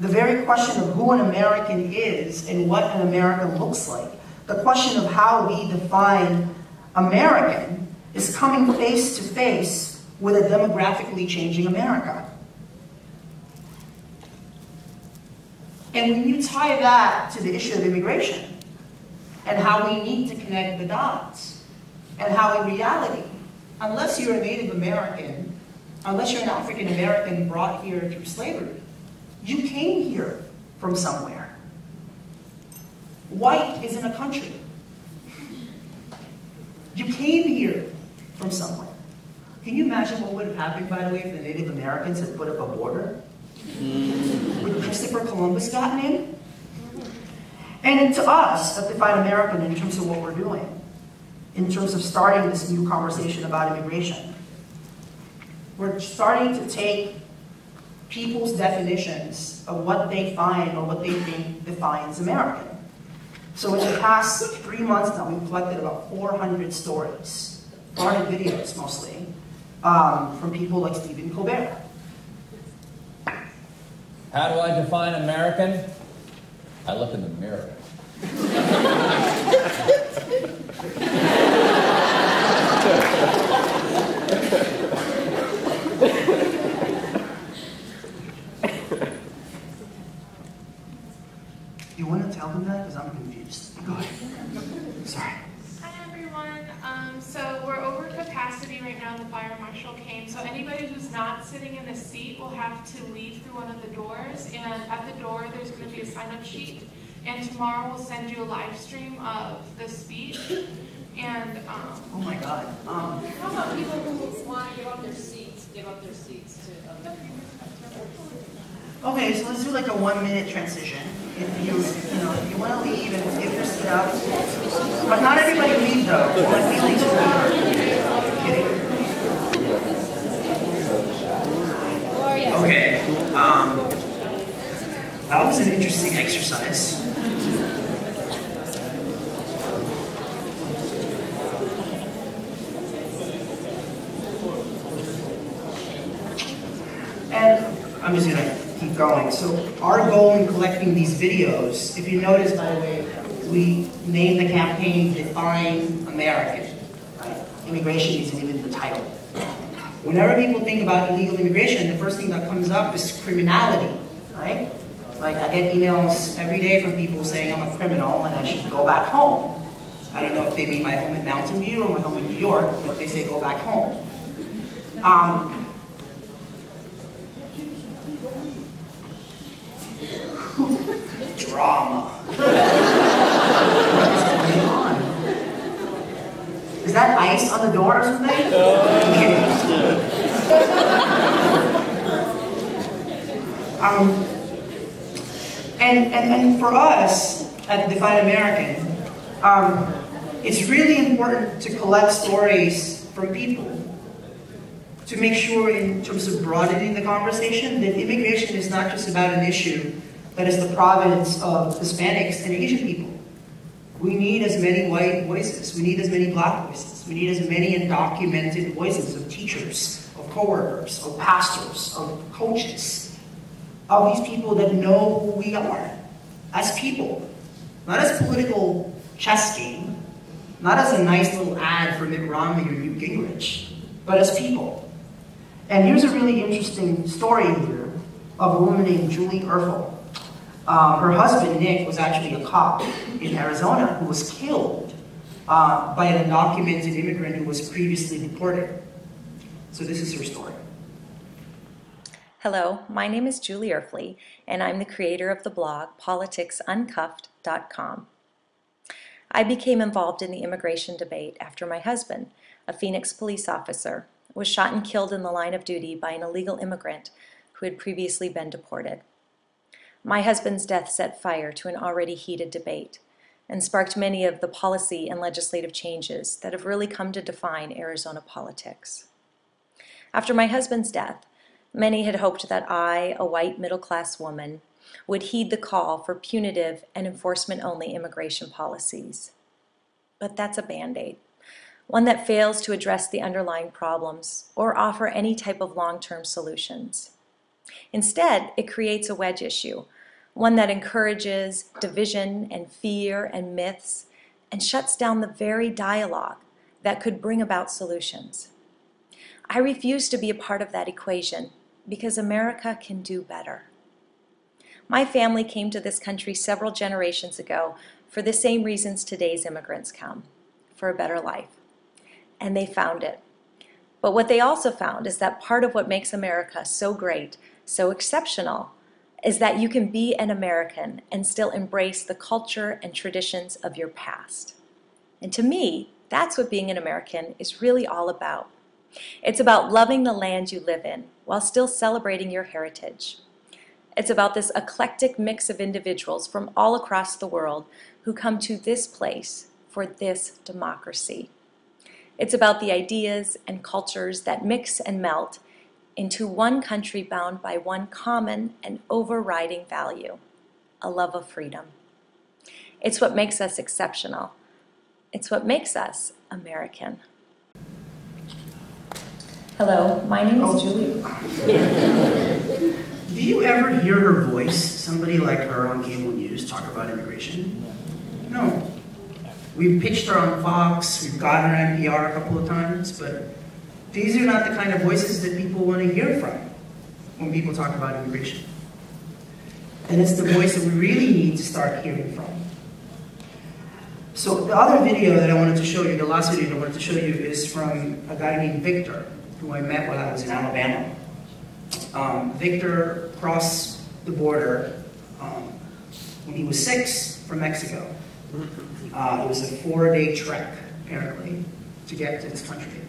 The very question of who an American is and what an American looks like, the question of how we define American, is coming face to face with a demographically changing America. And when you tie that to the issue of immigration and how we need to connect the dots, and how in reality, unless you're a Native American, unless you're an African American brought here through slavery, you came here from somewhere. White isn't a country. You came here from somewhere. Can you imagine what would have happened, by the way, if the Native Americans had put up a border? Would Christopher Columbus gotten in? And to us, that define American in terms of what we're doing, in terms of starting this new conversation about immigration. We're starting to take people's definitions of what they find or what they think defines American. So in the past 3 months now, we've collected about 400 stories, 400 videos mostly, from people like Stephen Colbert. How do I define American? I look in the mirror. You want to tell them that? Because I'm confused. Go ahead. Sorry. Hi, everyone. So we're over capacity right now. The fire marshal came. So anybody who's not sitting in a seat will have to leave through one of the doors. And at the door, there's going to be a sign-up sheet. And tomorrow we'll send you a live stream of the speech. And oh my God. How about people who want to give up their seats? Give up their seats to other people. Okay, so let's do like a 1-minute transition. If you want to leave and give your seat up, but not everybody leave though. Like we leave kidding. Okay. That was an interesting exercise. And I'm just gonna keep going. So our goal in collecting these videos, if you notice, by the way, we named the campaign Define American. Right? Immigration isn't even the title. Whenever people think about illegal immigration, the first thing that comes up is criminality, right? Like I get emails every day from people saying I'm a criminal and I should go back home. I don't know if they mean my home in Mountain View or my home in New York, but they say go back home. Drama. What is going on? Is that ice on the door or something? And for us at Define American, it's really important to collect stories from people to make sure, in terms of broadening the conversation, that immigration is not just about an issue that is the province of Hispanics and Asian people. We need as many white voices. We need as many black voices. We need as many undocumented voices of teachers, of coworkers, of pastors, of coaches, of these people that know who we are as people, not as a political chess game, not as a nice little ad for Mitt Romney or Newt Gingrich, but as people. And here's a really interesting story here of a woman named Julie Erfel. Her husband, Nick, was actually a cop in Arizona who was killed by an undocumented immigrant who was previously deported. So this is her story. Hello, my name is Julie Erfel, and I'm the creator of the blog politicsuncuffed.com. I became involved in the immigration debate after my husband, a Phoenix police officer, was shot and killed in the line of duty by an illegal immigrant who had previously been deported. My husband's death set fire to an already heated debate and sparked many of the policy and legislative changes that have really come to define Arizona politics. After my husband's death, many had hoped that I, a white middle-class woman, would heed the call for punitive and enforcement-only immigration policies. But that's a Band-Aid, one that fails to address the underlying problems or offer any type of long-term solutions. Instead, it creates a wedge issue, one that encourages division and fear and myths and shuts down the very dialogue that could bring about solutions. I refuse to be a part of that equation because America can do better. My family came to this country several generations ago for the same reasons today's immigrants come, for a better life. And they found it. But what they also found is that part of what makes America so great, so exceptional, is that you can be an American and still embrace the culture and traditions of your past. And to me, that's what being an American is really all about. It's about loving the land you live in while still celebrating your heritage. It's about this eclectic mix of individuals from all across the world who come to this place for this democracy. It's about the ideas and cultures that mix and melt into one country bound by one common and overriding value, a love of freedom. It's what makes us exceptional. It's what makes us American. Hello, my name is Julie. Do you ever hear her voice, somebody like her on cable news, talk about immigration? No. We've pitched her on Fox, we've gotten her on NPR a couple of times, but these are not the kind of voices that people want to hear from when people talk about immigration. And it's the voice that we really need to start hearing from. So the other video that I wanted to show you, the last video that I wanted to show you, is from a guy named Victor, who I met while I was in Alabama. Victor crossed the border when he was 6 from Mexico. It was a 4-day trek, apparently, to get to this country.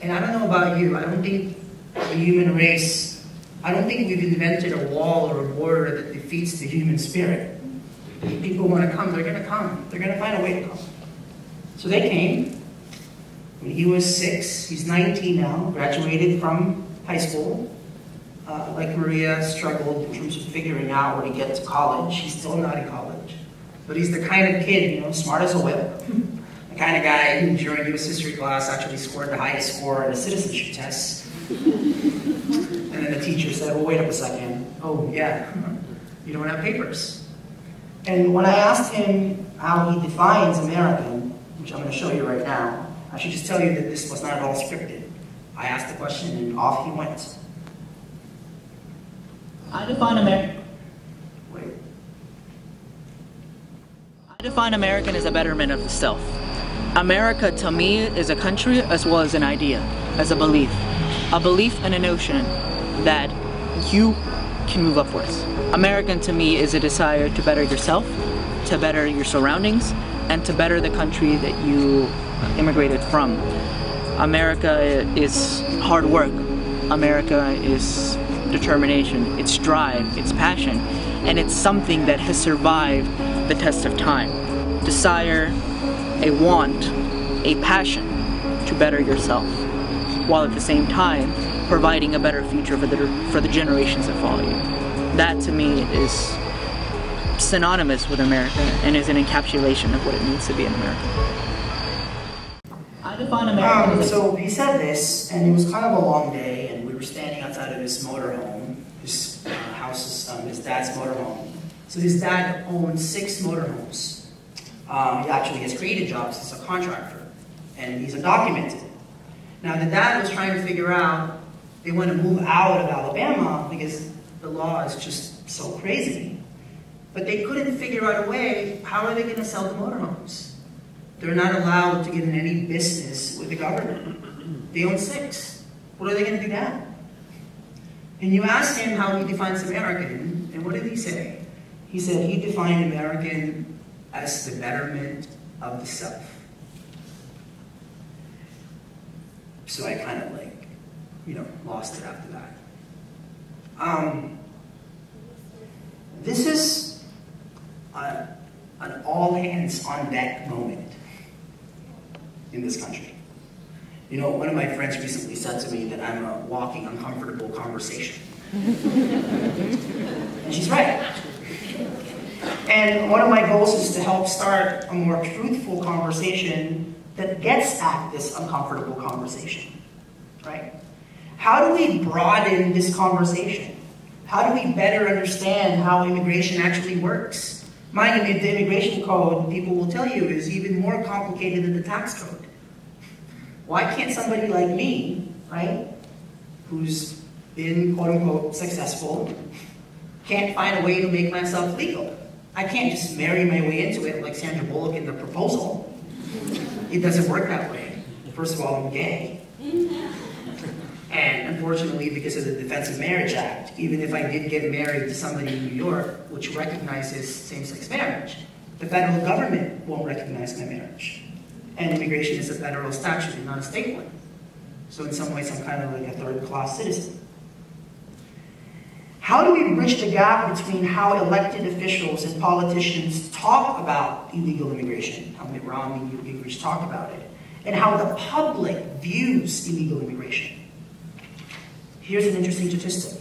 And I don't know about you, I don't think the human race, I don't think we've invented a wall or a border that defeats the human spirit. If people want to come, they're going to come. They're going to find a way to come. So they came. When he was 6, he's 19 now, graduated from high school. Like Maria, struggled in terms of figuring out where to get to college. He's still not in college. But he's the kind of kid, you know, smart as a whip. The kind of guy who during US history class actually scored the highest score on a citizenship test. And then the teacher said, well, wait up a second. Oh, yeah, you don't have papers. And when I asked him how he defines American, which I'm going to show you right now, I should just tell you that this was not at all scripted. I asked the question and off he went. I define American as a betterment of the self. America to me is a country as well as an idea, as a belief and a notion that you can move upwards. American to me is a desire to better yourself, to better your surroundings, and to better the country that you immigrated from. America is hard work. America is determination, it's drive, it's passion, and it's something that has survived the test of time. Desire, a want, a passion to better yourself, while at the same time providing a better future for the generations that follow you. That to me is synonymous with America and is an encapsulation of what it means to be an American. I define America so he said this, and it was kind of a long day, and we were standing outside of his motorhome, his house, his dad's motorhome. So his dad owns 6 motorhomes. He actually has created jobs as a contractor, and he's undocumented. Now the dad was trying to figure out, they want to move out of Alabama because the law is just so crazy. But they couldn't figure out a way, how are they going to sell the motorhomes? They're not allowed to get in any business with the government. They own 6. What are they going to do now? And you asked him how he defines American, and what did he say? He said he defined American as the betterment of the self. So I kind of like, lost it after that. This is an all-hands-on-deck moment in this country. One of my friends recently said to me that I'm a walking uncomfortable conversation. And she's right. And one of my goals is to help start a more truthful conversation that gets at this uncomfortable conversation, right? How do we broaden this conversation? How do we better understand how immigration actually works? Mind you, the immigration code, people will tell you, is even more complicated than the tax code. Why can't somebody like me, right, who's been quote-unquote successful, can't find a way to make myself legal? I can't just marry my way into it like Sandra Bullock in The Proposal. It doesn't work that way. First of all, I'm gay. And unfortunately, because of the Defense of Marriage Act, even if I did get married to somebody in New York, which recognizes same-sex marriage, the federal government won't recognize my marriage. And immigration is a federal statute and not a state one. So in some ways, I'm kind of like a third-class citizen. How do we bridge the gap between how elected officials and politicians talk about illegal immigration, how Mitt Romney and Gingrich talk about it, and how the public views illegal immigration? Here's an interesting statistic.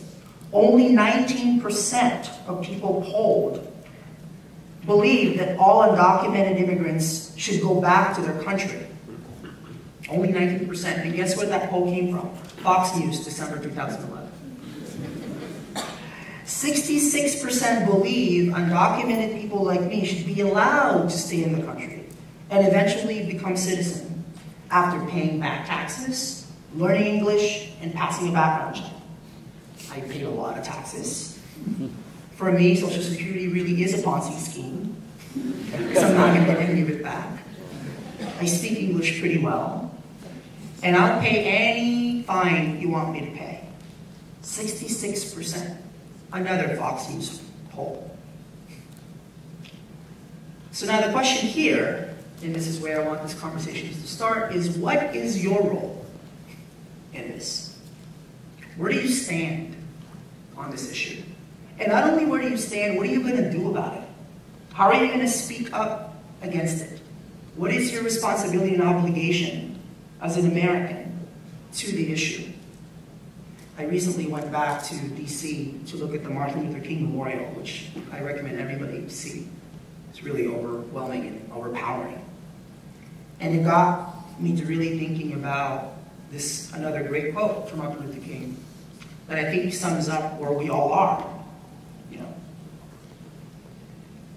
Only 19% of people polled believe that all undocumented immigrants should go back to their country. Only 19%. And guess where that poll came from? Fox News, December 2011. 66% believe undocumented people like me should be allowed to stay in the country and eventually become citizens after paying back taxes, learning English, and passing a background check. I paid a lot of taxes. For me, Social Security really is a Ponzi scheme, because I'm not going to get any of it back. I speak English pretty well, and I'll pay any fine you want me to pay. 66%. Another Fox News poll. So now the question here, and this is where I want this conversation to start, is what is your role in this? Where do you stand on this issue? And not only where do you stand, what are you going to do about it? How are you going to speak up against it? What is your responsibility and obligation as an American to the issue? I recently went back to DC to look at the Martin Luther King Memorial, which I recommend everybody see. It's really overwhelming and overpowering. And it got me to really thinking about this, another great quote from Martin Luther King that I think sums up where we all are.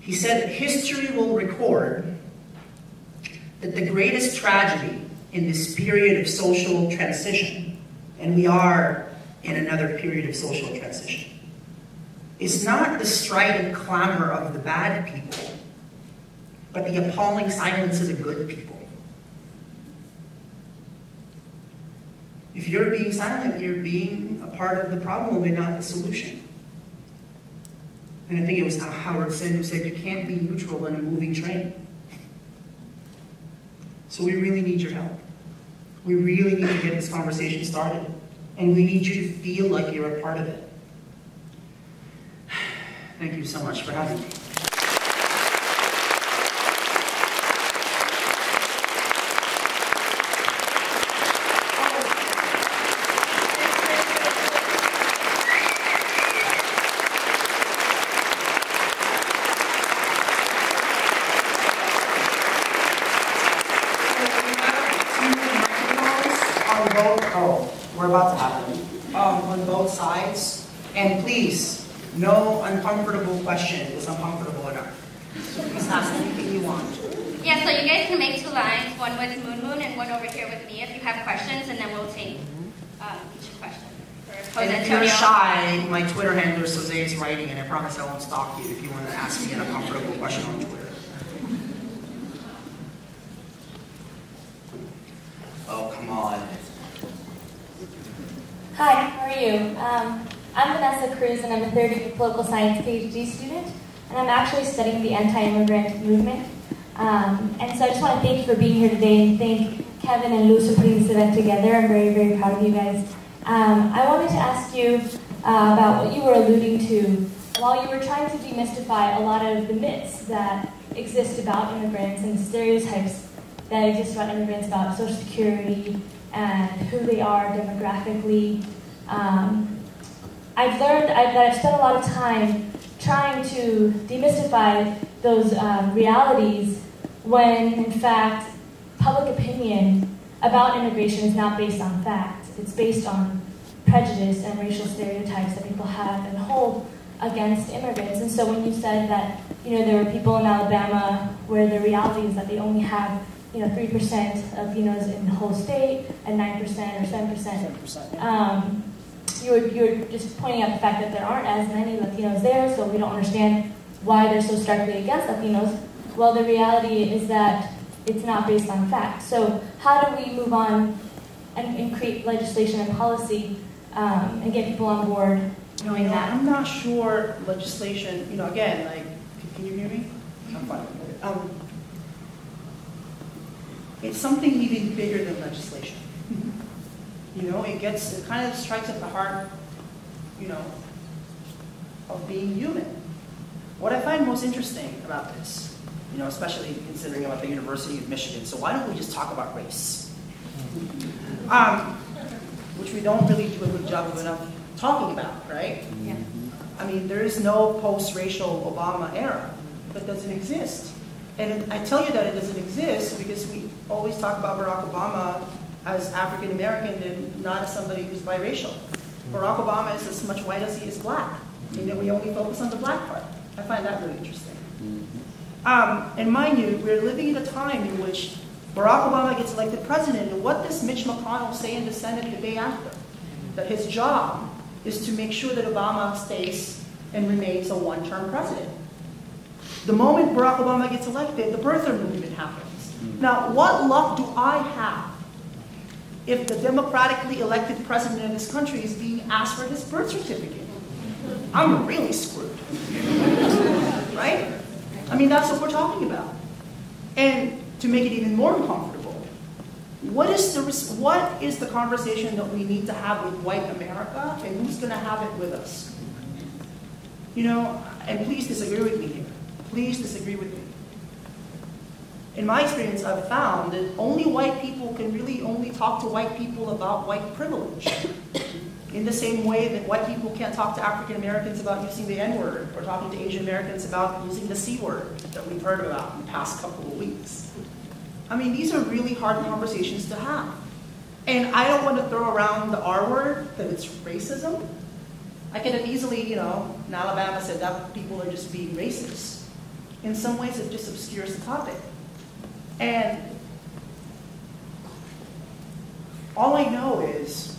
He said, history will record that the greatest tragedy in this period of social transition, and we are in another period of social transition, is not the strident clamor of the bad people, but the appalling silence of the good people. If you're being silent, you're being a part of the problem and not the solution. And I think it was Howard Zinn who said, you can't be neutral in a moving train. So we really need your help. We really need to get this conversation started. And we need you to feel like you're a part of it. Thank you so much for having me. We're about to have them on both sides. And please, no uncomfortable question is uncomfortable enough. Please ask anything you want. Yeah, so you guys can make 2 lines, one with Moon and one over here with me if you have questions, and then we'll take each question. And if you're shy, my Twitter handler is Jose is writing, and I promise I won't stalk you if you want to ask me an uncomfortable question on Twitter. Oh, come on. Hi, how are you? I'm Vanessa Cruz, and I'm a third-year political science PhD student, and I'm actually studying the anti-immigrant movement. And so I just want to thank you for being here today, and thank Kevin and Luz for putting this event together. I'm very, very proud of you guys. I wanted to ask you about what you were alluding to while you were trying to demystify a lot of the myths that exist about immigrants and stereotypes that exist about immigrants, about Social Security and who they are demographically. I've learned that I've spent a lot of time trying to demystify those realities when, in fact, public opinion about immigration is not based on fact. It's based on prejudice and racial stereotypes that people have and hold against immigrants. And so when you said that, there were people in Alabama where the reality is that they only have 3% of Latinos in the whole state, and 9% or 7%. You're just pointing out the fact that there aren't as many Latinos there, so we don't understand why they're so starkly against Latinos. Well, the reality is that it's not based on fact. So how do we move on and create legislation and policy and get people on board knowing that? I'm not sure legislation, again, can you hear me? I'm fine. It's something even bigger than legislation. It kind of strikes at the heart, of being human. What I find most interesting about this, especially considering about the University of Michigan, so why don't we just talk about race? Which we don't really do a good job of enough talking about, right? Yeah. I mean, there is no post-racial Obama era. That doesn't exist. And I tell you that it doesn't exist because we always talk about Barack Obama as African American and not as somebody who's biracial. Barack Obama is as much white as he is black. And we only focus on the black part. I find that really interesting. And mind you, we're living in a time in which Barack Obama gets elected president, and what does Mitch McConnell say in the Senate the day after? That his job is to make sure that Obama stays and remains a one-term president. The moment Barack Obama gets elected, the birther movement happens. Now, what luck do I have if the democratically elected president of this country is being asked for his birth certificate? I'm really screwed. Right? I mean, that's what we're talking about. And to make it even more uncomfortable, what is the conversation that we need to have with white America, and who's going to have it with us? And please disagree with me here. Please disagree with me. In my experience, I've found that only white people can really only talk to white people about white privilege. In the same way that white people can't talk to African Americans about using the N-word, or talking to Asian Americans about using the C-word that we've heard about in the past couple of weeks. I mean, these are really hard conversations to have. And I don't want to throw around the R word, that it's racism. I could have easily, in Alabama said that people are just being racist. In some ways, it just obscures the topic. And all I know is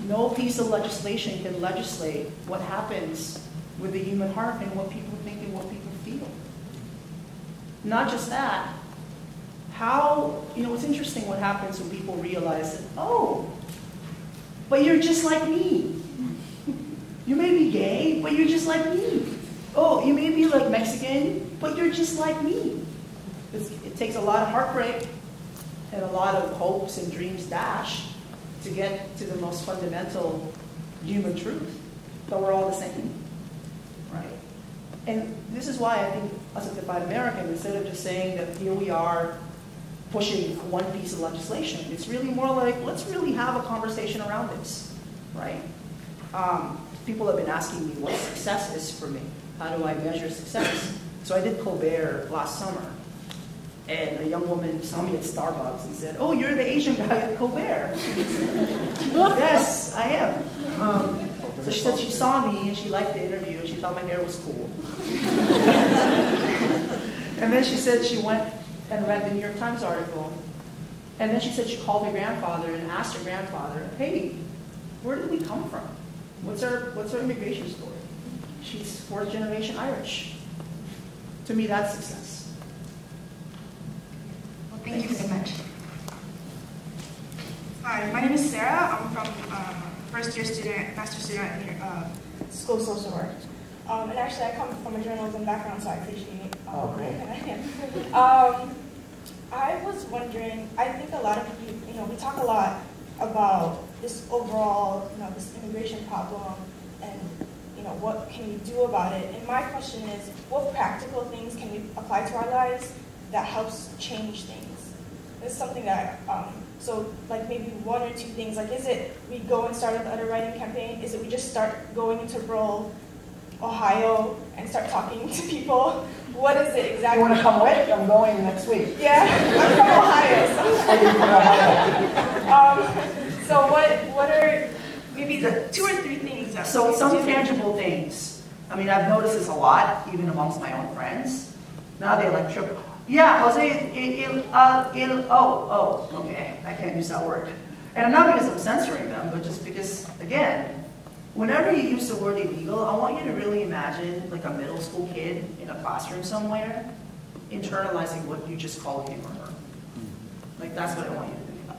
no piece of legislation can legislate what happens with the human heart and what people think and what people feel. Not just that, it's interesting what happens when people realize that, oh, but you're just like me. You may be gay, but you're just like me. Oh, you may be like Mexican, but you're just like me. It takes a lot of heartbreak and a lot of hopes and dreams dashed to get to the most fundamental human truth, that we're all the same, right? And this is why I think us at Divide American, instead of just saying that here we are pushing one piece of legislation, it's really more like, let's really have a conversation around this, right? People have been asking me what success is for me. How do I measure success? So I did Colbert last summer, and a young woman saw me at Starbucks and said, oh, you're the Asian guy at Colbert. Yes, I am. So she said she saw me and she liked the interview and she thought my hair was cool. And then she said she went and read the New York Times article. And then she said she called her grandfather and asked her grandfather, hey, where did we come from? What's our immigration story? She's fourth generation Irish. To me, that's success. Well, thank you so much. Hi, my name is Sarah. I'm from first year student, master student in School of Social Work. And actually, I come from a journalism background, so I appreciate great. I was wondering, I think a lot of people, we talk a lot about this overall, this immigration problem and, what can we do about it? And my question is, what practical things can we apply to our lives that helps change things? It's something that, so like maybe one or two things, like is it we go and start a letter writing campaign? Is it we just start going into rural Ohio and start talking to people? What is it exactly? You want to come with? I'm going next week. Yeah, I'm from Ohio. So what are maybe the 2 or 3 things? So some tangible things. I mean, I've noticed this a lot, even amongst my own friends. Now they like trip. Yeah, Jose, okay, I can't use that word. And not because I'm censoring them, but just because, again, whenever you use the word illegal, I want you to really imagine like a middle school kid in a classroom somewhere internalizing what you just called him or her. Like that's what I want you to think about.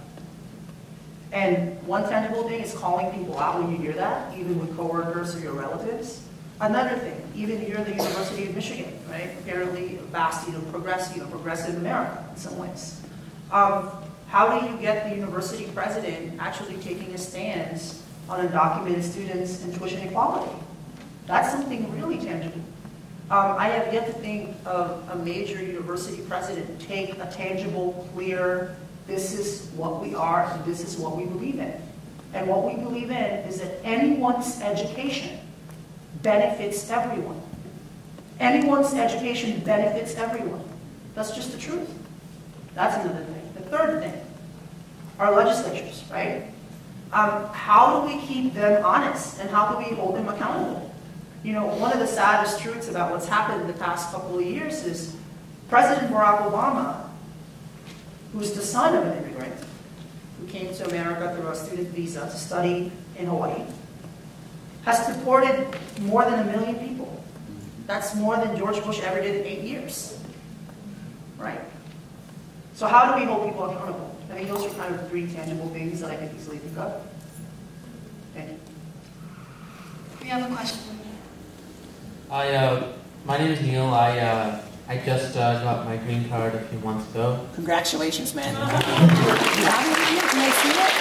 And one tangible thing is calling people out when you hear that, even with coworkers or your relatives. Another thing, even here at the University of Michigan, right? Apparently a bastion of progressive America in some ways. How do you get the university president actually taking a stance on undocumented students and tuition equality? That's something really tangible. I have yet to think of a major university president take a tangible, clear, this is what we are and this is what we believe in. And what we believe in is that anyone's education benefits everyone. Anyone's education benefits everyone. That's just the truth. That's another thing. The third thing, our legislatures, right? How do we keep them honest and how do we hold them accountable? One of the saddest truths about what's happened in the past couple of years is President Barack Obama, who's the son of an immigrant, who came to America through a student visa to study in Hawaii, has deported more than 1 million people. That's more than George Bush ever did in 8 years, right? So how do we hold people accountable? I think those are kind of 3 tangible things that I could easily think of. Thank you. We have a question. My name is Neil. I just got my green card a few months ago. Congratulations, man. Can I see it?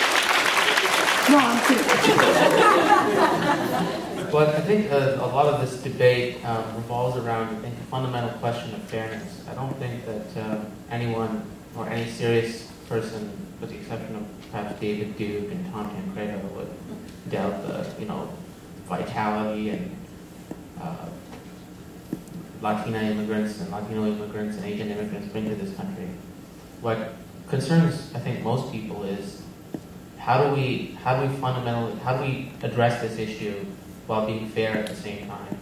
No, I'm kidding. But I think a lot of this debate revolves around, I think, the fundamental question of fairness. I don't think that anyone or any serious person, with the exception of perhaps David Duke and Tom Tancredo, would doubt the, vitality and Latina immigrants and Latino immigrants and Asian immigrants bring to this country. What concerns, I think, most people is how do we address this issue while being fair at the same time?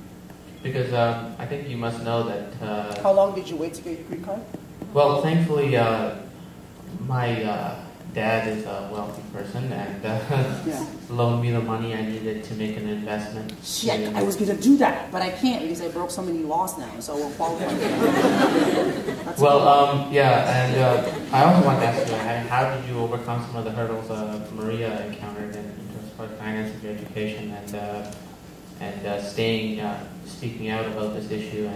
Because I think you must know that. How long did you wait to get your green card? Well, thankfully, my dad is a wealthy person and loaned me the money I needed to make an investment. Shit, I was going to do that, but I can't because I broke so many laws now, so we'll qualify. I also want to ask you, how did you overcome some of the hurdles Maria encountered in terms of finance of your education and speaking out about this issue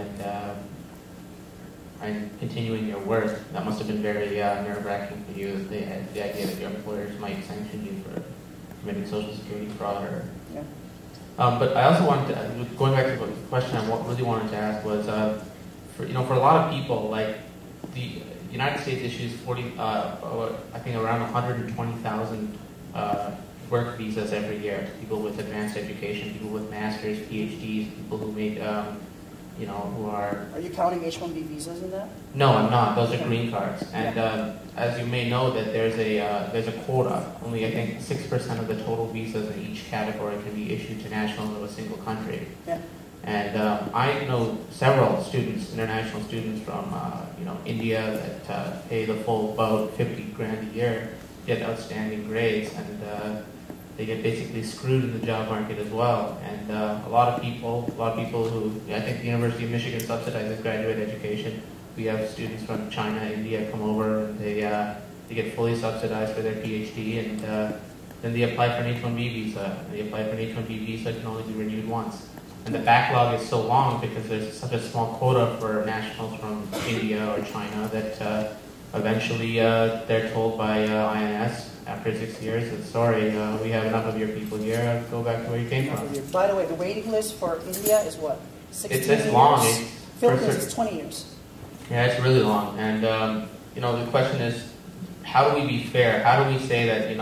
and continuing your work? That must have been very nerve-wracking for you, the idea that your employers might sanction you for committing Social Security fraud. But I also wanted to, going back to the question I really wanted to ask was, for a lot of people, like the United States issues I think around 120,000 work visas every year to people with advanced education, people with masters, PhDs, people who make who are... Are you counting H-1B visas in that? No, I'm not. Those are green cards. And as you may know, that there's a quota. Only, I think, 6% of the total visas in each category can be issued to nationals of a single country. Yeah. And I know several students, international students from India that pay the full about 50 grand a year, get outstanding grades, and they get basically screwed in the job market as well. And a lot of people who, I think the University of Michigan subsidizes graduate education. We have students from China, India come over, and they get fully subsidized for their PhD, and then they apply for an H-1B visa. They apply for an H-1B visa, can only be renewed once. And the backlog is so long because there's such a small quota for nationals from India or China that eventually they're told by INS after 6 years that, sorry, we have enough of your people here, go back to where you came from. By the way, the waiting list for India is what? 16 years? It's long. Philippines is 20 years. Yeah, it's really long. And, the question is, how do we be fair? How do we say that,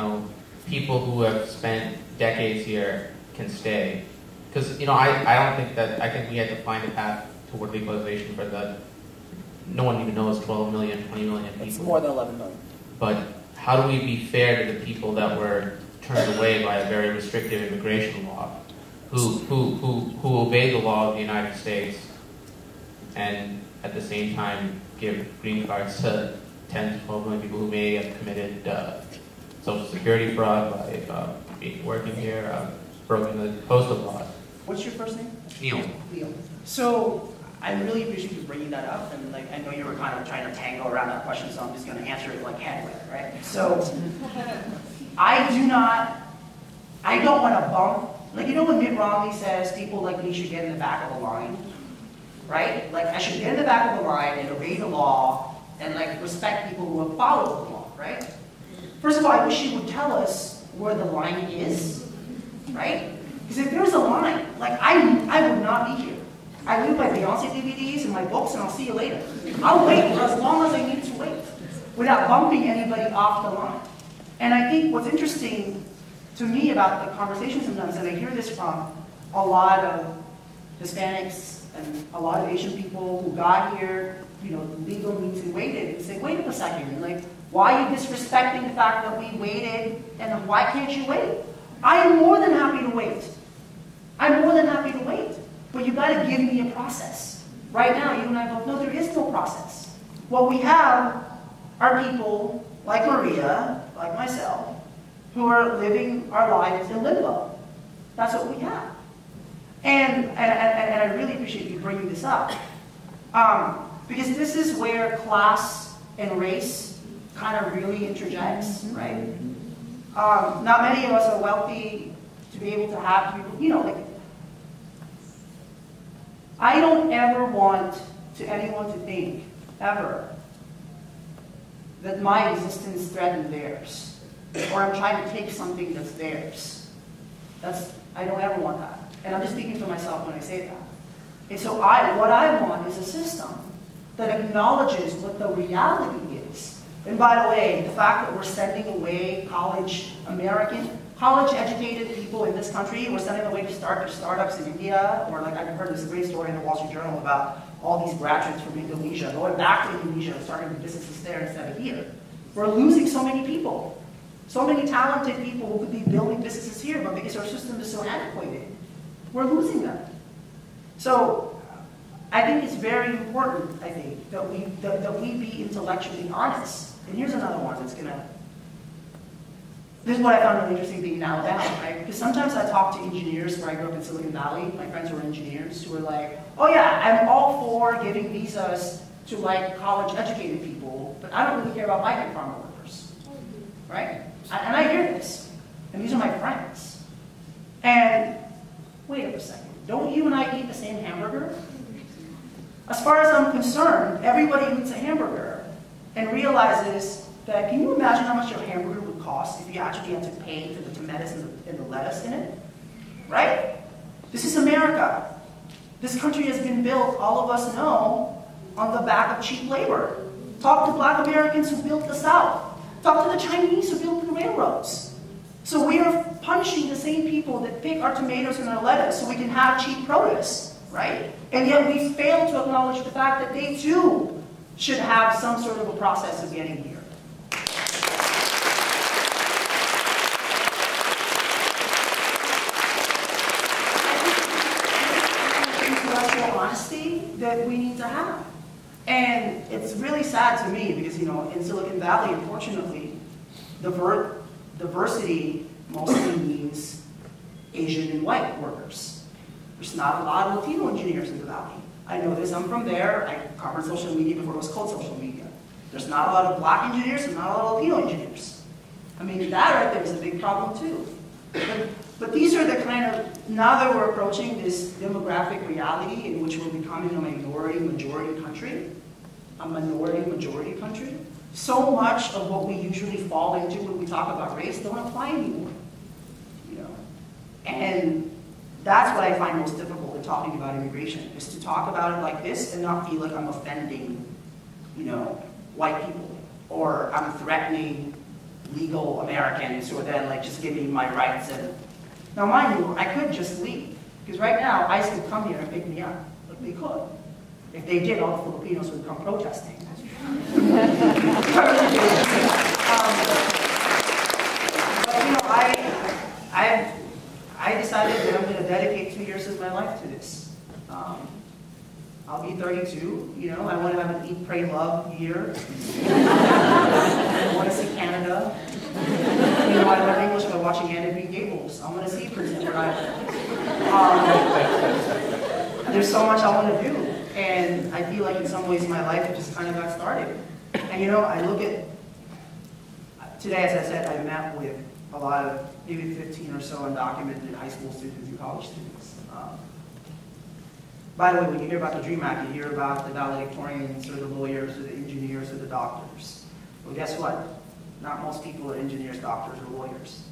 people who have spent decades here can stay? Because, I think we had to find a path toward legalization for no one even knows 12 million, 20 million people. It's more than 11 million. But how do we be fair to the people that were turned away by a very restrictive immigration law, who obey the law of the United States and at the same time give green cards to 10 to 12 million people who may have committed Social Security fraud by working here, broken the postal laws? What's your first name? Neil. Neil. So I really appreciate you bringing that up, and I know you were kind of trying to tango around that question, so I'm just going to answer it like headway, right? So I don't want to bump, when Mitt Romney says people like me should get in the back of the line, right? I should get in the back of the line and obey the law and respect people who have followed the law, right? First of all, I wish you would tell us where the line is, right? Because if there's a line, I would not be here. I leave my Beyonce DVDs and my books, and I'll see you later. I'll wait for as long as I need to wait without bumping anybody off the line. And I think what's interesting to me about the conversation sometimes, and I hear this from a lot of Hispanics and a lot of Asian people who got here, legal means and waited, and say, wait a second, why are you disrespecting the fact that we waited, and why can't you wait? I am more than happy to wait. I'm more than happy to wait. But you've got to give me a process. Right now, you and I both know there is no process. What we have are people like Maria, like myself, who are living our lives in limbo. That's what we have. And I really appreciate you bringing this up. Because this is where class and race kind of really interjects, right? Not many of us are wealthy to be able to have people, I don't ever want anyone to think, ever, that my existence threatened theirs, or I'm trying to take something that's theirs. I don't ever want that. And I'm just speaking for myself when I say that. And so what I want is a system that acknowledges what the reality is. And by the way, the fact that we're sending away college-educated people in this country, we're sending them away to start their startups in India, or I've heard this great story in the Wall Street Journal about all these graduates from Indonesia going back to Indonesia and starting businesses there instead of here. We're losing so many people, so many talented people who could be building businesses here, but because our system is so antiquated, we're losing them. So I think it's very important, that we be intellectually honest. And here's another one that's going to this is what I found really interesting being in Alabama, right? Because sometimes I talk to engineers where I grew up in Silicon Valley, my friends who are engineers, who are like, oh yeah, I'm all for giving visas to like college educated people, but I don't really care about migrant farmer workers, right? And I hear this, and these are my friends. And wait a second, don't you and I eat the same hamburger? As far as I'm concerned, everybody eats a hamburger and realizes that, can you imagine how much your hamburger would cost if you actually had to pay for the tomatoes and the lettuce in it? Right? This is America. This country has been built, all of us know, on the back of cheap labor. Talk to black Americans who built the South. Talk to the Chinese who built the railroads. So we are punishing the same people that pick our tomatoes and our lettuce so we can have cheap produce, right? And yet we fail to acknowledge the fact that they too should have some sort of a process of getting here. Intellectual honesty that we need to have. And it's really sad to me because, you know, in Silicon Valley, unfortunately, diversity mostly means Asian and white workers. There's not a lot of Latino engineers in the Valley. I know this, I'm from there. I covered social media before it was called social media. There's not a lot of black engineers and not a lot of Latino engineers. I mean, that right there is a big problem too. But these are the kind of, now that we're approaching this demographic reality in which we're becoming a minority-majority country, so much of what we usually fall into when we talk about race don't apply anymore. You know? And that's what I find most difficult in talking about immigration, is to talk about it like this and not feel like I'm offending, you know, white people, or I'm threatening legal Americans who are then like just giving me my rights. And now mind you, I could just leave, because right now ICE could come here and pick me up, like they could. If they did, all the Filipinos would come protesting. But you know, I decided that I'm going to dedicate 2 years of my life to this. I'll be 32, you know, I want to have an eat, pray, love year. I want to see Canada. You know, I learned English by watching Anna B. Gables. I want to see Prince Edward Island. There's so much I want to do. And I feel like in some ways in my life it just kind of got started. And you know, I look at, today as I said, I met with a lot of, maybe 15 or so undocumented high school students and college students. By the way, when you hear about the DREAM Act, you hear about the valedictorians or the lawyers or the engineers or the doctors. Well, guess what? Not most people are engineers, doctors, or lawyers.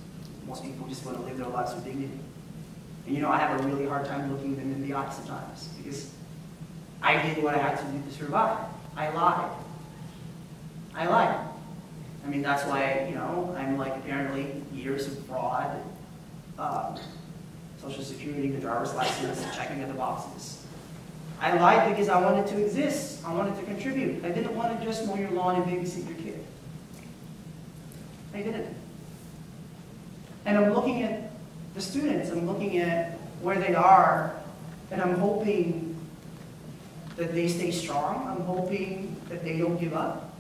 Most people just want to live their lives with dignity. And you know, I have a really hard time looking them in the eye sometimes, because I did what I had to do to survive. I lied. I mean, that's why, you know, I'm like apparently years of fraud, Social Security, the driver's license, checking at the boxes. I lied because I wanted to exist. I wanted to contribute. I didn't want to just mow your lawn and babysit your kid. I didn't. And I'm looking at the students. I'm looking at where they are, and I'm hoping that they stay strong. I'm hoping that they don't give up.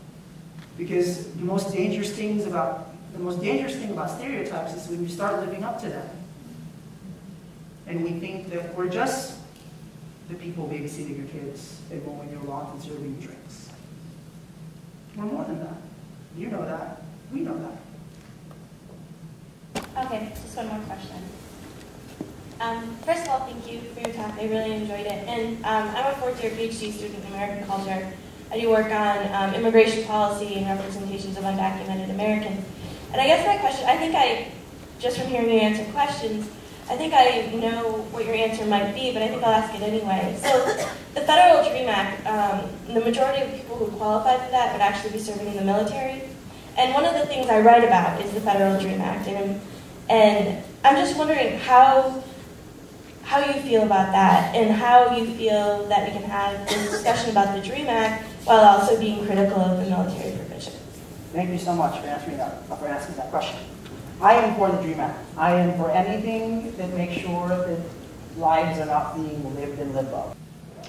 Because the most dangerous thing about stereotypes is when you start living up to them. And we think that we're just the people babysitting your kids and mowing your lawns and serving you drinks. We're more than that. You know that. We know that. Okay, just one more question. First of all, thank you for your talk. I really enjoyed it. And I'm a fourth-year PhD student in American culture. I do work on immigration policy and representations of undocumented Americans. And I guess my question, just from hearing you answer questions, I think I know what your answer might be, but I think I'll ask it anyway. So the Federal DREAM Act, the majority of people who qualify for that would actually be serving in the military. And one of the things I write about is the Federal DREAM Act. And I'm just wondering how you feel about that, and how you feel that we can have this discussion about the DREAM Act while also being critical of the military provision. Thank you so much for asking that question. I am for the DREAM Act. I am for anything that makes sure that lives are not being lived in limbo.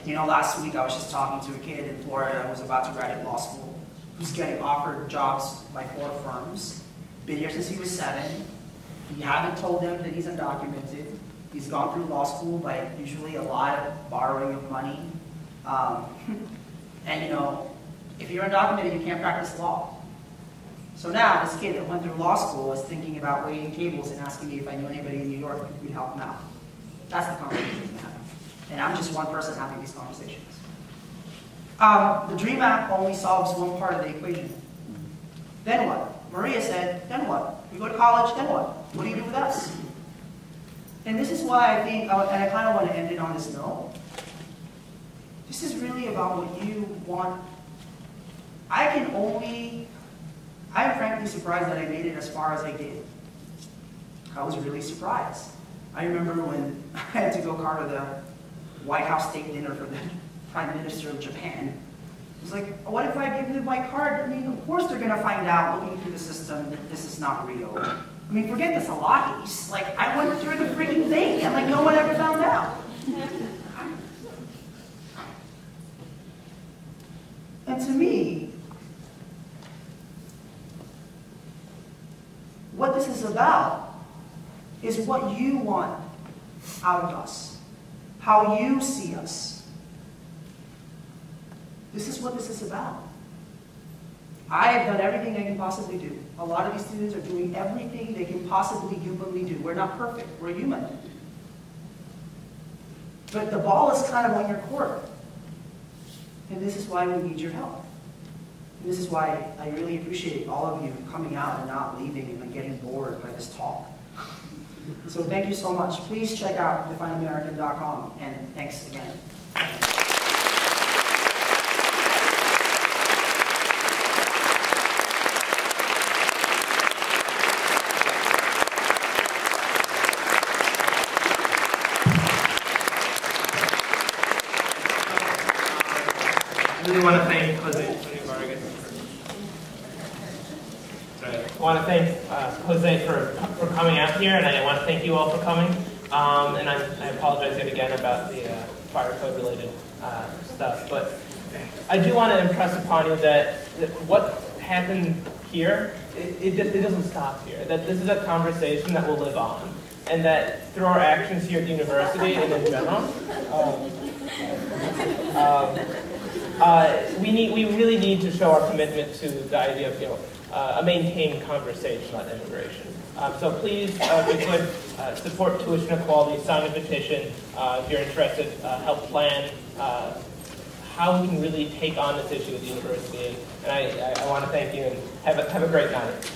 You know, last week I was just talking to a kid in Florida who was about to graduate law school, who's getting offered jobs by 4 firms, been here since he was 7. You haven't told them that he's undocumented. He's gone through law school by usually a lot of borrowing of money. And you know, if you're undocumented, you can't practice law. So now, this kid that went through law school is thinking about waiting tables and asking me if I knew anybody in New York who could help him out. That's the conversation we're having. And I'm just one person having these conversations. The DREAM Act only solves one part of the equation. Then what? Maria said, then what? You go to college, then what? What do you do with us? And this is why I think, and I kind of want to end it on this note, this is really about what you want. I'm frankly surprised that I made it as far as I did. I was really surprised. I remember when I had to go cover the White House state dinner for the Prime Minister of Japan. It was like, what if I give them my card? I mean, of course they're going to find out, looking through the system, that this is not real. I mean, forget the Salahis. Like, I went through the freaking thing, and like, no one ever found out. And to me, what this is about is what you want out of us, how you see us. This is what this is about. I have done everything I can possibly do. A lot of these students are doing everything they can possibly humanly do. We're not perfect, we're human. But the ball is kind of on your court. And this is why we need your help. And this is why I really appreciate all of you coming out and not leaving and getting bored by this talk. So thank you so much. Please check out defineamerican.com, and thanks again. I really want to thank Antonio Vargas. I want to thank Jose for coming out here, and I want to thank you all for coming. And I apologize yet again about the fire code related stuff, but I do want to impress upon you that what happened here, it doesn't stop here. That this is a conversation that will live on, and that through our actions here at the university and in general, we really need to show our commitment to the idea of a maintained conversation on immigration. So please, if you could, support tuition equality, sign a petition. If you're interested, help plan how we can really take on this issue at the university. And I want to thank you, and have a great night.